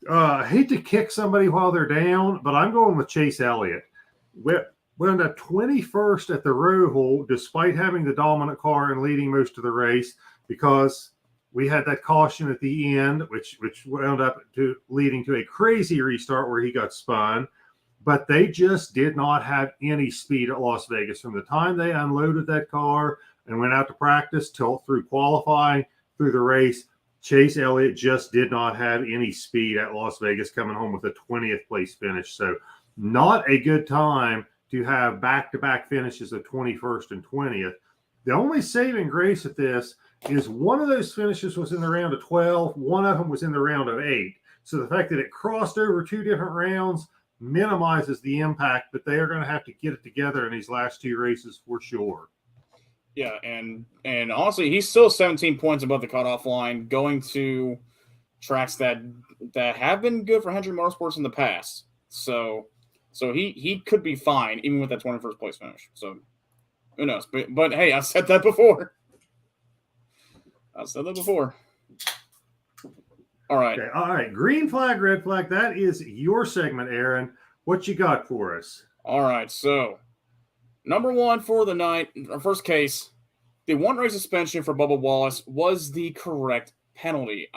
A: I hate to kick somebody while they're down, but I'm going with Chase Elliott. Went up 21st at the Roval, despite having the dominant car and leading most of the race, because we had that caution at the end, which wound up leading to a crazy restart where he got spun. But they just did not have any speed at Las Vegas from the time they unloaded that car and went out to practice till through qualifying. through the race. Chase Elliott just did not have any speed at Las Vegas, coming home with a 20th place finish. So not a good time to have back-to-back finishes of 21st and 20th. The only saving grace at this is one of those finishes was in the round of 12. One of them was in the round of 8. So the fact that it crossed over 2 different rounds minimizes the impact, but they are going to have to get it together in these last 2 races for sure.
B: Yeah, and honestly, he's still 17 points above the cutoff line, going to tracks that have been good for Hendrick Motorsports in the past. So he could be fine even with that 21st place finish. So who knows? But hey, I said that before. All right.
A: Okay, all right. Green flag, red flag. That is your segment, Aaron. What you got for us?
B: All right. So, number 1 for the night, our first case, the 1 race suspension for Bubba Wallace was the correct penalty.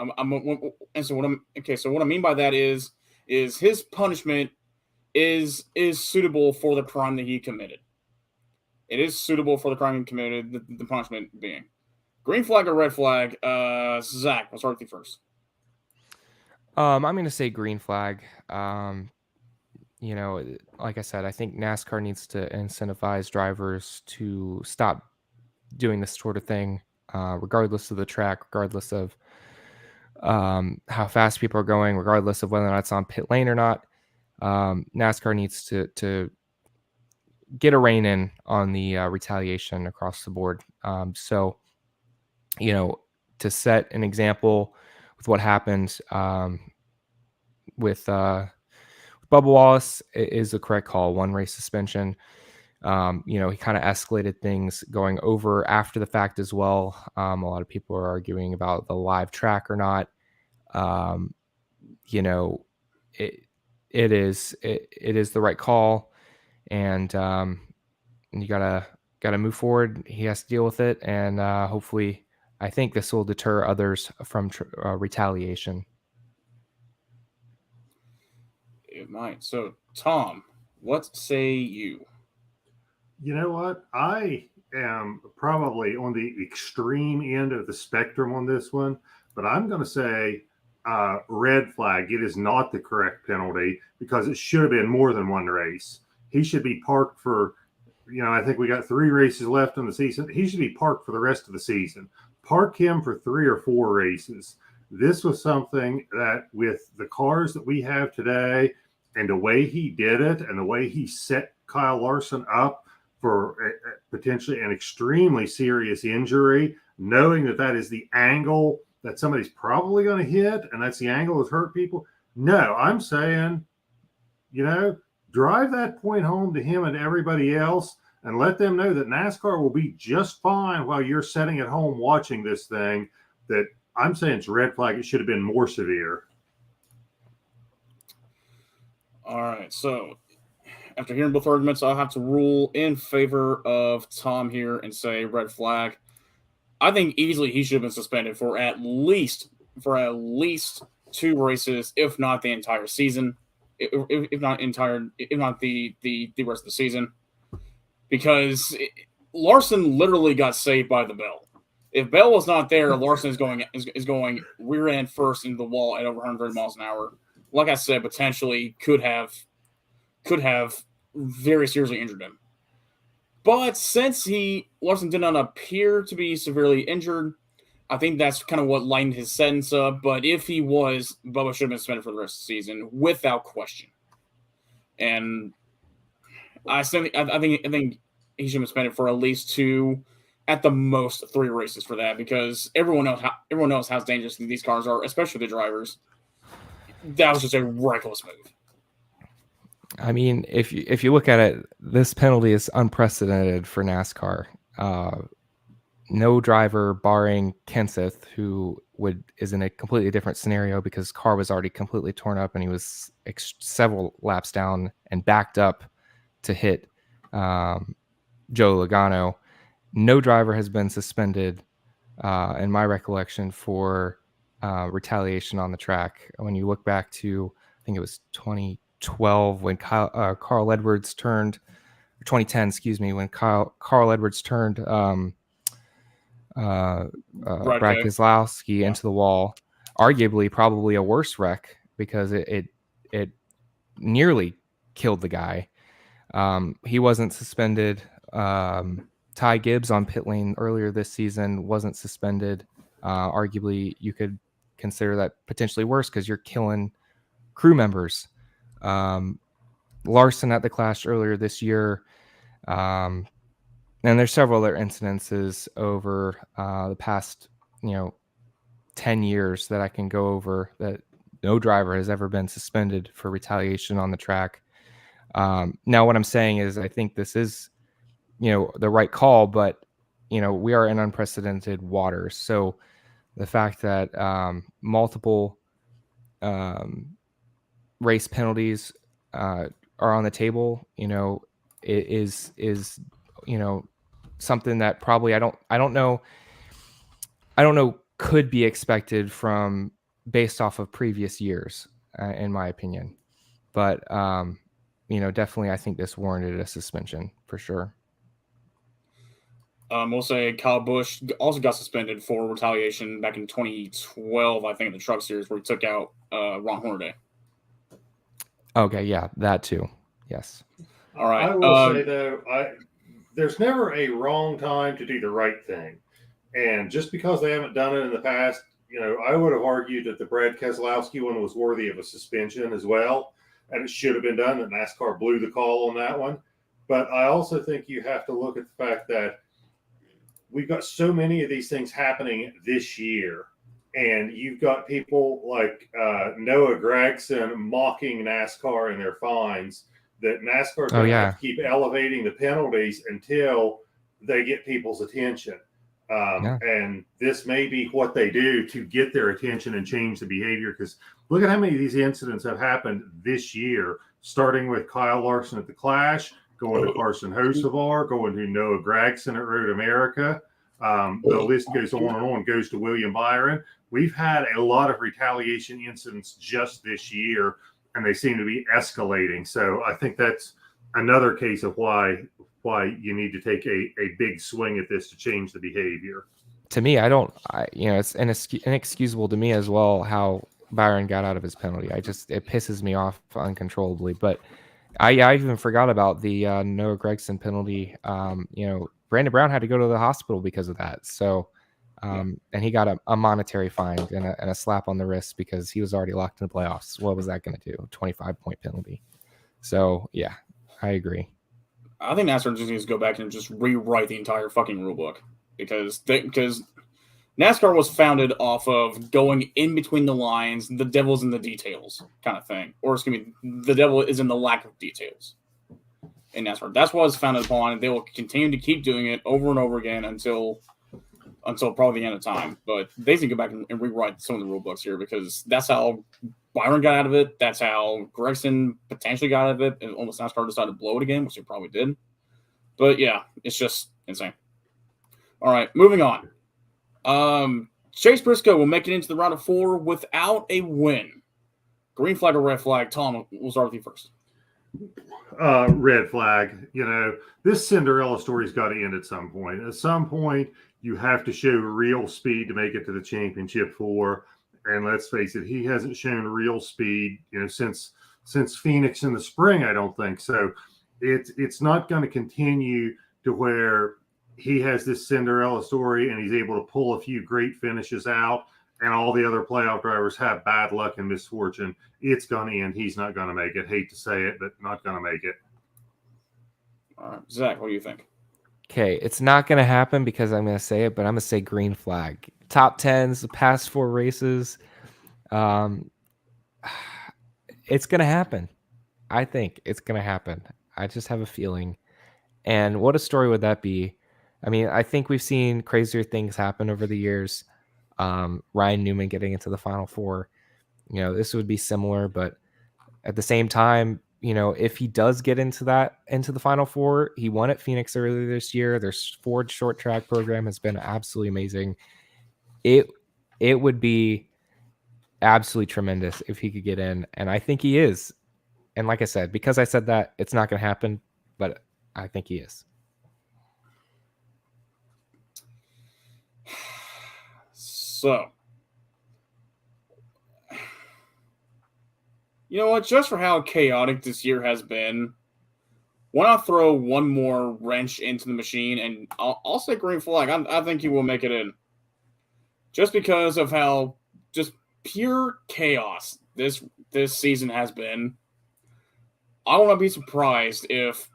B: So what I mean by that is his punishment is suitable for the crime that he committed. It is suitable for the crime he committed. The punishment being green flag or red flag. Zach, we'll start with you first.
C: I'm going to say green flag. Like I said, I think NASCAR needs to incentivize drivers to stop doing this sort of thing, regardless of the track, regardless of how fast people are going, regardless of whether or not it's on pit lane or not. NASCAR needs to get a rein in on the retaliation across the board. To set an example with what happened with Bubba Wallace is the correct call. 1 race suspension. He kind of escalated things going over after the fact as well. A lot of people are arguing about the live track or not. It is the right call, and you gotta move forward. He has to deal with it, and hopefully, I think this will deter others from retaliation.
B: It might. So, Tom, what say you?
A: You know what? I am probably on the extreme end of the spectrum on this one, but I'm going to say red flag. It is not the correct penalty because it should have been more than 1 race. He should be parked for, I think we got 3 races left in the season. He should be parked for the rest of the season. Park him for 3 or 4 races. This was something that with the cars that we have today and the way he did it and the way he set Kyle Larson up for potentially an extremely serious injury, knowing that is the angle that somebody's probably going to hit and that's the angle that's hurt people. No, I'm saying, drive that point home to him and everybody else and let them know that NASCAR will be just fine while you're sitting at home watching this thing. That I'm saying it's red flag. It should have been more severe.
B: All right. So after hearing both arguments, I'll have to rule in favor of Tom here and say red flag. I think easily he should have been suspended for at least 2 races, if not the entire season, if not the rest of the season, because Larson literally got saved by the bell. If Bell was not there, Larson is going rear end first into the wall at over 130 miles an hour. Like I said, potentially could have very seriously injured him. But since Larson did not appear to be severely injured, I think that's kind of what lightened his sentence up. But if he was, Bubba should have been suspended for the rest of the season without question. And I think he should have been suspended for at least 2, at the most 3 races for that, because everyone knows how dangerous these cars are, especially the drivers. That was just a reckless move.
C: I mean, if you look at it, this penalty is unprecedented for NASCAR. No driver, barring Kenseth, who is in a completely different scenario because his car was already completely torn up and he was several laps down and backed up to hit Joe Logano. No driver has been suspended, in my recollection, for retaliation on the track. When you look back to, I think it was 2012 when Carl Edwards turned, or 2010, excuse me, when Carl Edwards turned
B: Brad
C: Keselowski into the wall. Arguably, probably a worse wreck because it nearly killed the guy. He wasn't suspended. Ty Gibbs on pit lane earlier this season wasn't suspended. Arguably, you could consider that potentially worse because you're killing crew members. Larson at the Clash earlier this year. And there's several other incidences over the past, 10 years that I can go over that no driver has ever been suspended for retaliation on the track. Now, what I'm saying is I think this is, the right call, but, we are in unprecedented waters. So the fact that multiple race penalties are on the table, is something that probably I don't know could be expected from based off of previous years, in my opinion. But definitely I think this warranted a suspension for sure.
B: We'll say Kyle Busch also got suspended for retaliation back in 2012, I think, in the Truck Series where he took out Ron Hornaday.
C: Okay, yeah, that too. Yes.
B: All right.
A: I will say though, there's never a wrong time to do the right thing, and just because they haven't done it in the past, I would have argued that the Brad Keselowski one was worthy of a suspension as well, and it should have been done. That NASCAR blew the call on that one, but I also think you have to look at the fact that we've got so many of these things happening this year. And you've got people like Noah Gragson mocking NASCAR and their fines, that NASCAR is going to have to keep elevating the penalties until they get people's attention. And this may be what they do to get their attention and change the behavior. Because look at how many of these incidents have happened this year, starting with Kyle Larson at the Clash, going to Carson Hocevar, going to Noah Gragson at Road America. The list goes on and on, goes to William Byron. We've had a lot of retaliation incidents just this year, and they seem to be escalating. So I think that's another case of why you need to take a big swing at this to change the behavior.
C: To me, it's inexcusable to me as well how Byron got out of his penalty. It pisses me off uncontrollably. But I even forgot about the Noah Gragson penalty. Brandon Brown had to go to the hospital because of that. So, and he got a monetary fine and a slap on the wrist because he was already locked in the playoffs. What was that going to do? 25-point penalty. So, yeah, I agree.
B: I think NASCAR just needs to go back and just rewrite the entire fucking rule book because NASCAR was founded off of going in between the lines, the devil's in the details kind of thing. Or the devil is in the lack of details. In NASCAR, that's what it's founded upon, and they will continue to keep doing it over and over again until probably the end of time. But they need to go back and rewrite some of the rule books here because that's how Byron got out of it. That's how Gregson potentially got out of it, and almost NASCAR decided to blow it again, which they probably did. But yeah, it's just insane. All right, moving on. Chase Briscoe will make it into the round of 4 without a win. Green flag or red flag? Tom, we'll start with you first.
A: Red flag. This Cinderella story's got to end at some point. At some point, you have to show real speed to make it to the championship 4. And let's face it, he hasn't shown real speed, since Phoenix in the spring. I don't think so. It's not going to continue to where he has this Cinderella story and he's able to pull a few great finishes out, and all the other playoff drivers have bad luck and misfortune. It's going to end. He's not going to make it. Hate to say it, but not going to make it.
B: All right, Zach, what do you think?
C: Okay, it's not going to happen because I'm going to say it, but I'm going to say green flag. Top 10s, the past 4 races. It's going to happen. I think it's going to happen. I just have a feeling. And what a story would that be? I mean, I think we've seen crazier things happen over the years. Ryan Newman getting into the Final Four. This would be similar, but at the same time, if he does get into the Final Four, he won at Phoenix earlier this year. Their Ford short track program has been absolutely amazing. It would be absolutely tremendous if he could get in, and I think he is. And like I said, because I said that, it's not going to happen, but I think he is.
B: So, you know what? Just for how chaotic this year has been, why not throw one more wrench into the machine? And I'll say green flag. I think he will make it in. Just because of how just pure chaos this season has been. I will not be surprised if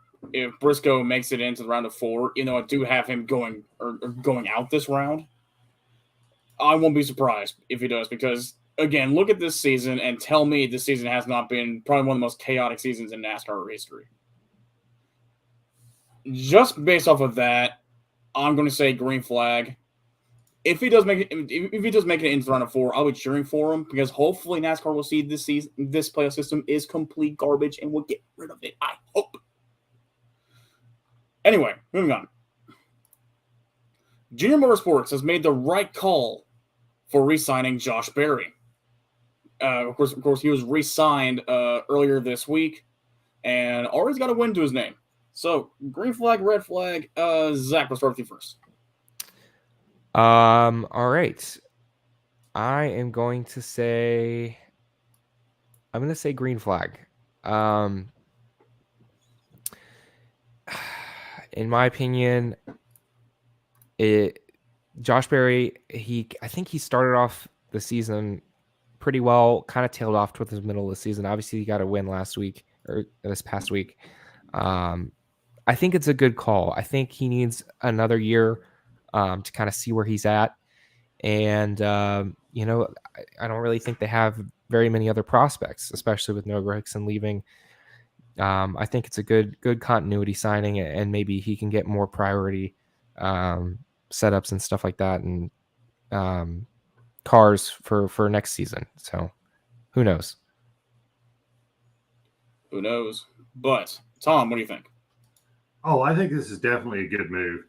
B: Briscoe makes it into the round of 4. You know, I do have him going out this round. I won't be surprised if he does, because again, look at this season and tell me this season has not been probably one of the most chaotic seasons in NASCAR history. Just based off of that, I'm going to say green flag. If he does make it into the round of 4, I'll be cheering for him, because hopefully NASCAR will see this playoff system is complete garbage and we'll get rid of it. I hope. Anyway, moving on. Junior Motorsports has made the right call for re-signing Josh Berry. Of course, he was re-signed earlier this week, and already got a win to his name. So, green flag, red flag. Zach, let's start with you first.
C: All right. I'm going to say green flag. In my opinion, Josh Berry, I think he started off the season pretty well, kind of tailed off towards the middle of the season. Obviously, he got a win last week, or this past week. I think it's a good call. I think he needs another year to kind of see where he's at. And, I don't really think they have very many other prospects, especially with Noah Gragson leaving. I think it's a good continuity signing, and maybe he can get more priority setups and stuff like that, and cars for next season. So who knows?
B: Who knows? But Tom, what do you think?
A: Oh, I think this is definitely a good move.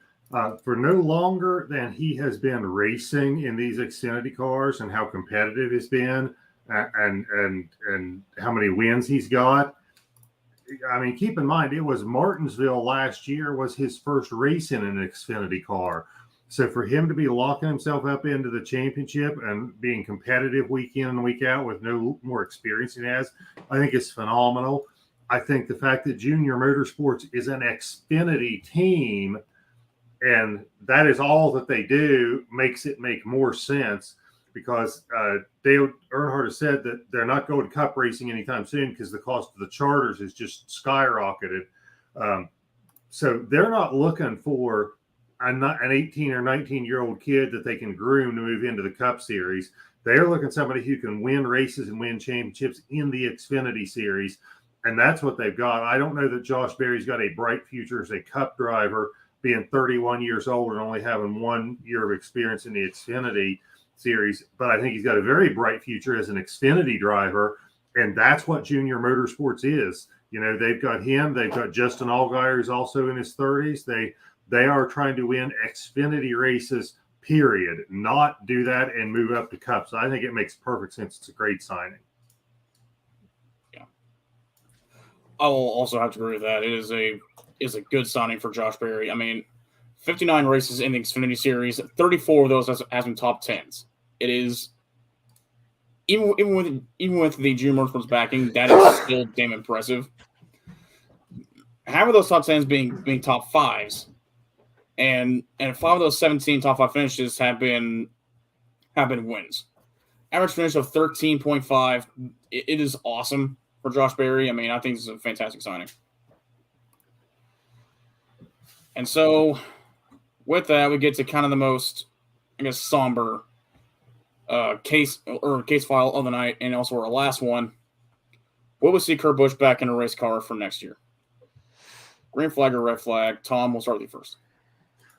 A: For no longer than he has been racing in these Xfinity cars and how competitive it's been, and how many wins he's got. I mean, keep in mind, it was Martinsville last year was his first race in an Xfinity car. So for him to be locking himself up into the championship and being competitive week in and week out with no more experience than he has, I think is phenomenal. I think the fact that Junior Motorsports is an Xfinity team and that is all that they do makes it make more sense, because Dale Earnhardt has said that they're not going cup racing anytime soon because the cost of the charters is just skyrocketed. So they're not looking for an 18 or 19-year-old kid that they can groom to move into the Cup Series. They're looking for somebody who can win races and win championships in the Xfinity Series, and that's what they've got. I don't know that Josh Berry's got a bright future as a Cup driver, being 31 years old and only having 1 year of experience in the Xfinity Series, but I think he's got a very bright future as an Xfinity driver, and that's what Junior Motorsports is. You know, they've got him. They've got Justin Allgaier, who's also in his 30s. They are trying to win Xfinity races, period, not do that and move up to Cup. So I think it makes perfect sense. It's a great signing.
B: Yeah, I will also have to agree with that. It is a good signing for Josh Berry. I mean, 59 races in the Xfinity Series, 34 of those has been top 10s. It is even with the Junior Motorsports backing, that is still damn impressive. Half of those top 10s being top 5s, and 5 of those 17 top 5 finishes have been wins. Average finish of 13.5. It is awesome for Josh Berry. I mean, I think this is a fantastic signing. And so, with that, we get to kind of the most, I guess, somber case file of the night, and also our last one. Will we see Kurt Busch back in a race car for next year? Green flag or red flag? Tom, we'll start with you first.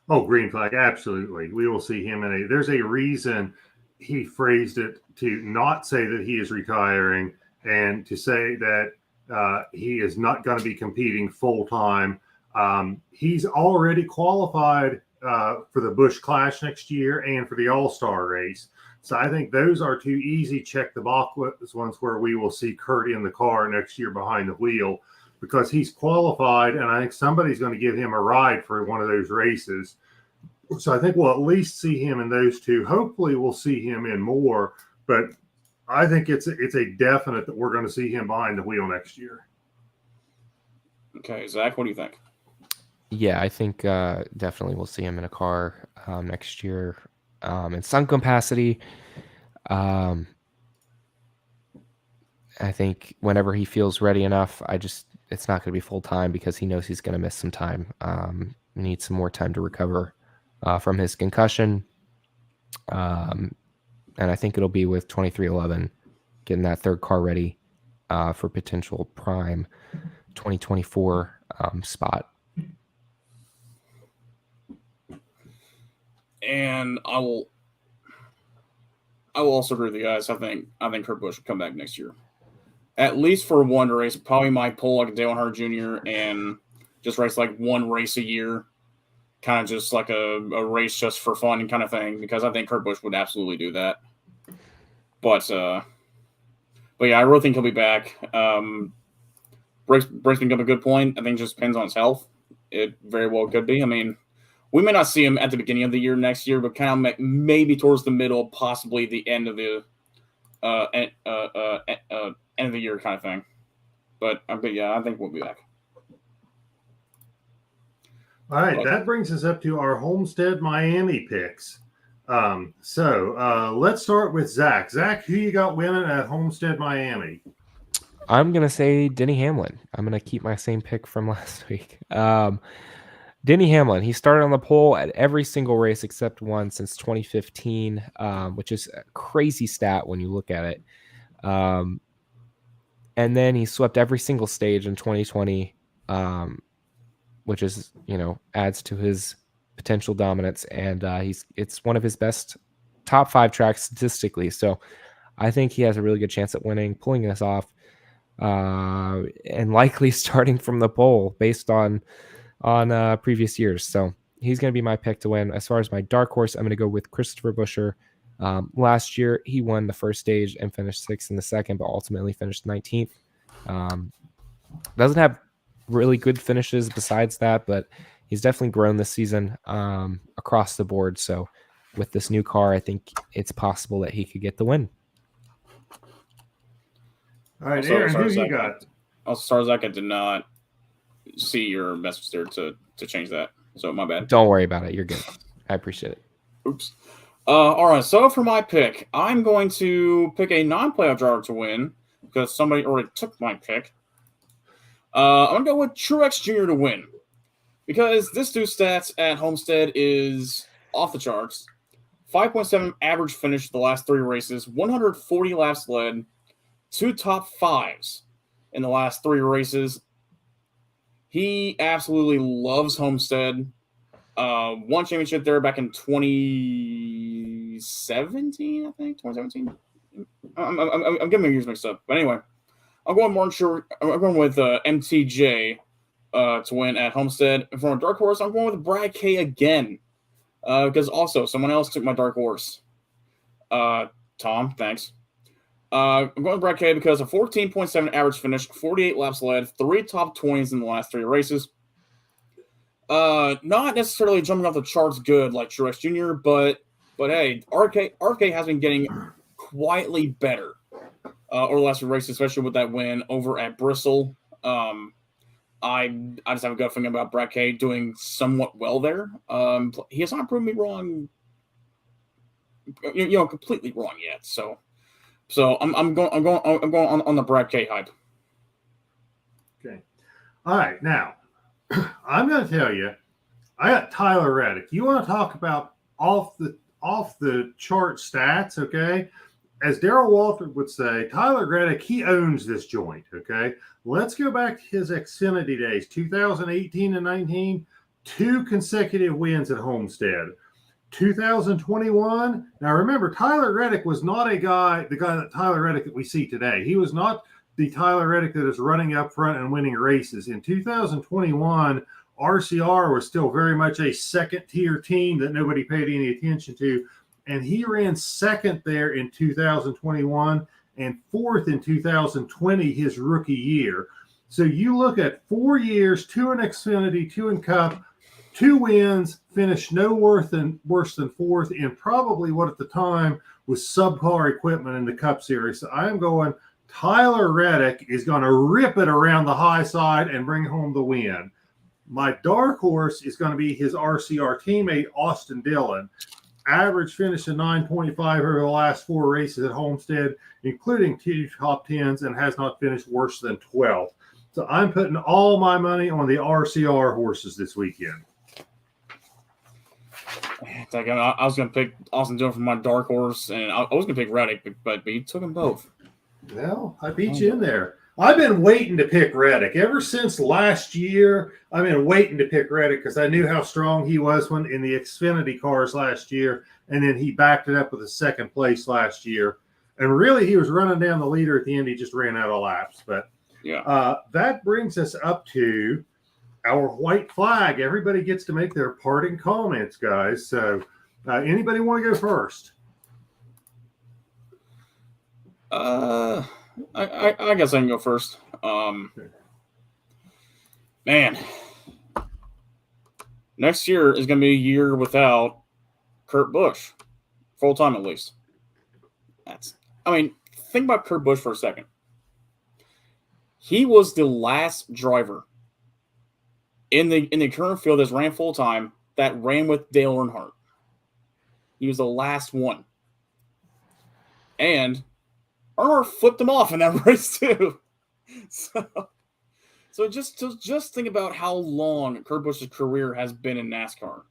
A: Oh, green flag, absolutely. We will see him in there's a reason he phrased it to not say that he is retiring and to say that he is not going to be competing full-time. He's already qualified for the Busch Clash next year and for the All-Star race. So I think those are two easy check-the-box ones where we will see Kurt in the car next year behind the wheel, because he's qualified, and I think somebody's going to give him a ride for one of those races. So I think we'll at least see him in those two. Hopefully we'll see him in more, but I think it's a definite that we're going to see him behind the wheel next year.
B: Okay, Zach, what do you think?
C: Yeah, I think definitely we'll see him in a car next year in some capacity. I think whenever he feels ready enough, it's not going to be full time because he knows he's going to miss some time. He needs some more time to recover from his concussion. And I think it'll be with 2311 getting that third car ready for potential prime 2024 spot.
B: And I will also agree with you guys. I think Kurt Busch will come back next year, at least for one race. Probably might pull like Dale Earnhardt Jr. and just race like one race a year, kind of just like a race just for fun and kind of thing. Because I think Kurt Busch would absolutely do that. But yeah, I really think he'll be back. Brake's bringing up a good point. I think it just depends on his health. It very well could be. I mean, we may not see him at the beginning of the year next year, but kind of maybe towards the middle, possibly the end of the end of the year kind of thing. But yeah, I think we'll be back.
A: All right, that brings us up to our Homestead Miami picks. So let's start with Zach. Zach, who you got winning at Homestead Miami?
C: I'm going to say Denny Hamlin. I'm going to keep my same pick from last week. Denny Hamlin, he started on the pole at every single race except one since 2015, which is a crazy stat when you look at it. And then he swept every single stage in 2020, which is, adds to his potential dominance. And it's one of his best top 5 tracks statistically. So I think he has a really good chance at winning, pulling this off, and likely starting from the pole based on previous years. So he's going to be my pick to win. As far as my dark horse, I'm going to go with Christopher Buescher. Last year, he won the first stage and finished 6th in the second, but ultimately finished 19th. Doesn't have really good finishes besides that, but he's definitely grown this season across the board. So with this new car, I think it's possible that he could get the win.
A: All right, Aaron, who you got?
B: Also, Zach, I did not see your message there to change that. So my bad.
C: Don't worry about it. You're good. I appreciate it.
B: Oops. All right. So for my pick, I'm going to pick a non-playoff driver to win because somebody already took my pick. I'm going to go with Truex Jr. to win because this dude's stats at Homestead is off the charts. 5.7 average finish the last 3 races, 140 laps led, 2 top 5s in the last 3 races. He absolutely loves Homestead. Won championship there back in 2017, I think. 2017. I'm getting my years mixed up. But anyway, I'm going with MTJ to win at Homestead. And for my dark horse, I'm going with Brad K again. Because also someone else took my dark horse. Tom, thanks. I'm going with Brad K because a 14.7 average finish, 48 laps led, 3 top 20s in the last 3 races. Not necessarily jumping off the charts good like Truex Jr., but hey, RFK has been getting quietly better over the last 3 races, especially with that win over at Bristol. I just have a gut feeling about Brad K doing somewhat well there. He has not proven me wrong, completely wrong yet. So I'm going on the Brad K hype.
A: Okay. All right. Now, I'm going to tell you, I got Tyler Reddick. You want to talk about off the chart stats, okay? As Darrell Waltrip would say, Tyler Reddick, he owns this joint, okay? Let's go back to his Xfinity days, 2018 and 19, 2 consecutive wins at Homestead. 2021. Now remember, Tyler Reddick was not the guy that Tyler Reddick that we see today. He was not the Tyler Reddick that is running up front and winning races. In 2021, RCR was still very much a second-tier team that nobody paid any attention to, and he ran second there in 2021 and 4th in 2020, his rookie year. So you look at 4 years, 2 in Xfinity, 2 in Cup, 2 wins, finished no worse than 4th in probably what at the time was subpar equipment in the Cup Series. So I'm going Tyler Reddick is going to rip it around the high side and bring home the win. My dark horse is going to be his RCR teammate, Austin Dillon. Average finish of 9.5 over the last 4 races at Homestead, including 2 top 10s, and has not finished worse than 12th. So I'm putting all my money on the RCR horses this weekend.
B: I was going to pick Austin Dillon for my dark horse, and I was going to pick Reddick, but you took them both.
A: Well, I beat you in there. I've been waiting to pick Reddick. Ever since last year, I've been waiting to pick Reddick because I knew how strong he was when in the Xfinity cars last year, and then he backed it up with a 2nd place last year. And really, he was running down the leader at the end. He just ran out of laps. But
B: yeah,
A: that brings us up to our white flag. Everybody gets to make their parting comments, guys. So anybody want to go first?
B: I guess I can go first. Man, next year is going to be a year without Kurt Busch, full time at least. Think about Kurt Busch for a second. He was the last driver in the current field that's ran full time that ran with Dale Earnhardt. He was the last one, and Earnhardt flipped him off in that race too. So just think about how long Kurt Busch's career has been in NASCAR.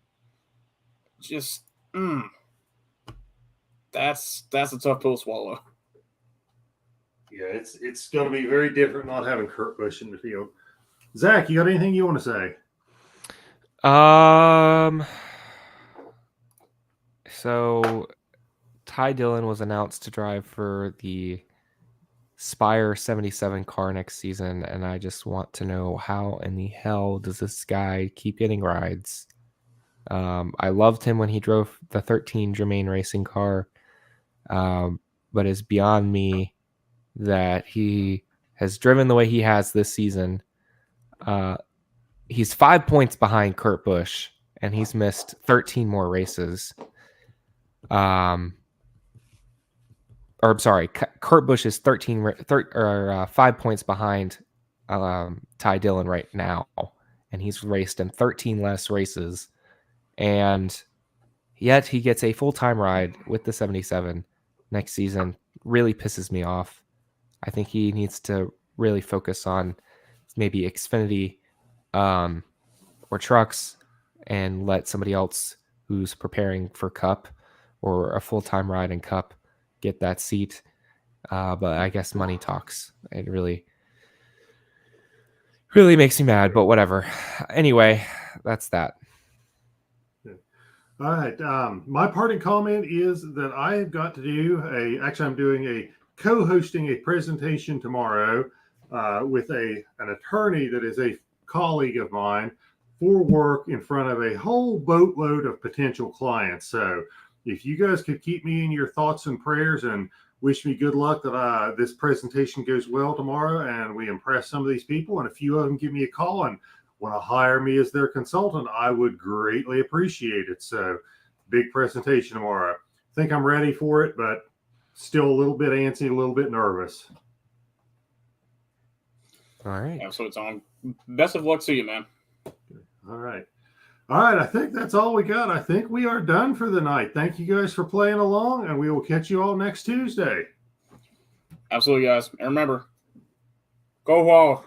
B: That's a tough pill to swallow.
A: Yeah, it's going to be very different not having Kurt Busch in the field. Zach, you got anything you want to say?
C: So Ty Dillon was announced to drive for the Spire 77 car next season, and I just want to know how in the hell does this guy keep getting rides? I loved him when he drove the 13 Germain Racing car, but it's beyond me that he has driven the way he has this season. He's 5 points behind Kurt Busch, and he's missed 13 more races. Kurt Busch is 5 points behind Ty Dillon right now, and he's raced in 13 less races, and yet he gets a full-time ride with the 77 next season. Really pisses me off. I think he needs to really focus on maybe Xfinity or trucks and let somebody else who's preparing for Cup or a full-time ride in Cup get that seat. But I guess money talks. It really makes me mad, but whatever. Anyway, that's that.
A: All right. My parting comment is that I have got to do I'm doing co-hosting a presentation tomorrow with an attorney that is a colleague of mine for work in front of a whole boatload of potential clients. So if you guys could keep me in your thoughts and prayers and wish me good luck that this presentation goes well tomorrow and we impress some of these people, and a few of them give me a call and want to hire me as their consultant, I would greatly appreciate it. So big presentation tomorrow. Think I'm ready for it, but still a little bit antsy, a little bit nervous.
C: All right.
B: Yeah, so it's on. Best of luck to you, man.
A: All right. I think that's all we got. I think we are done for the night. Thank you guys for playing along, and we will catch you all next Tuesday.
B: Absolutely, guys. And remember, go Wild.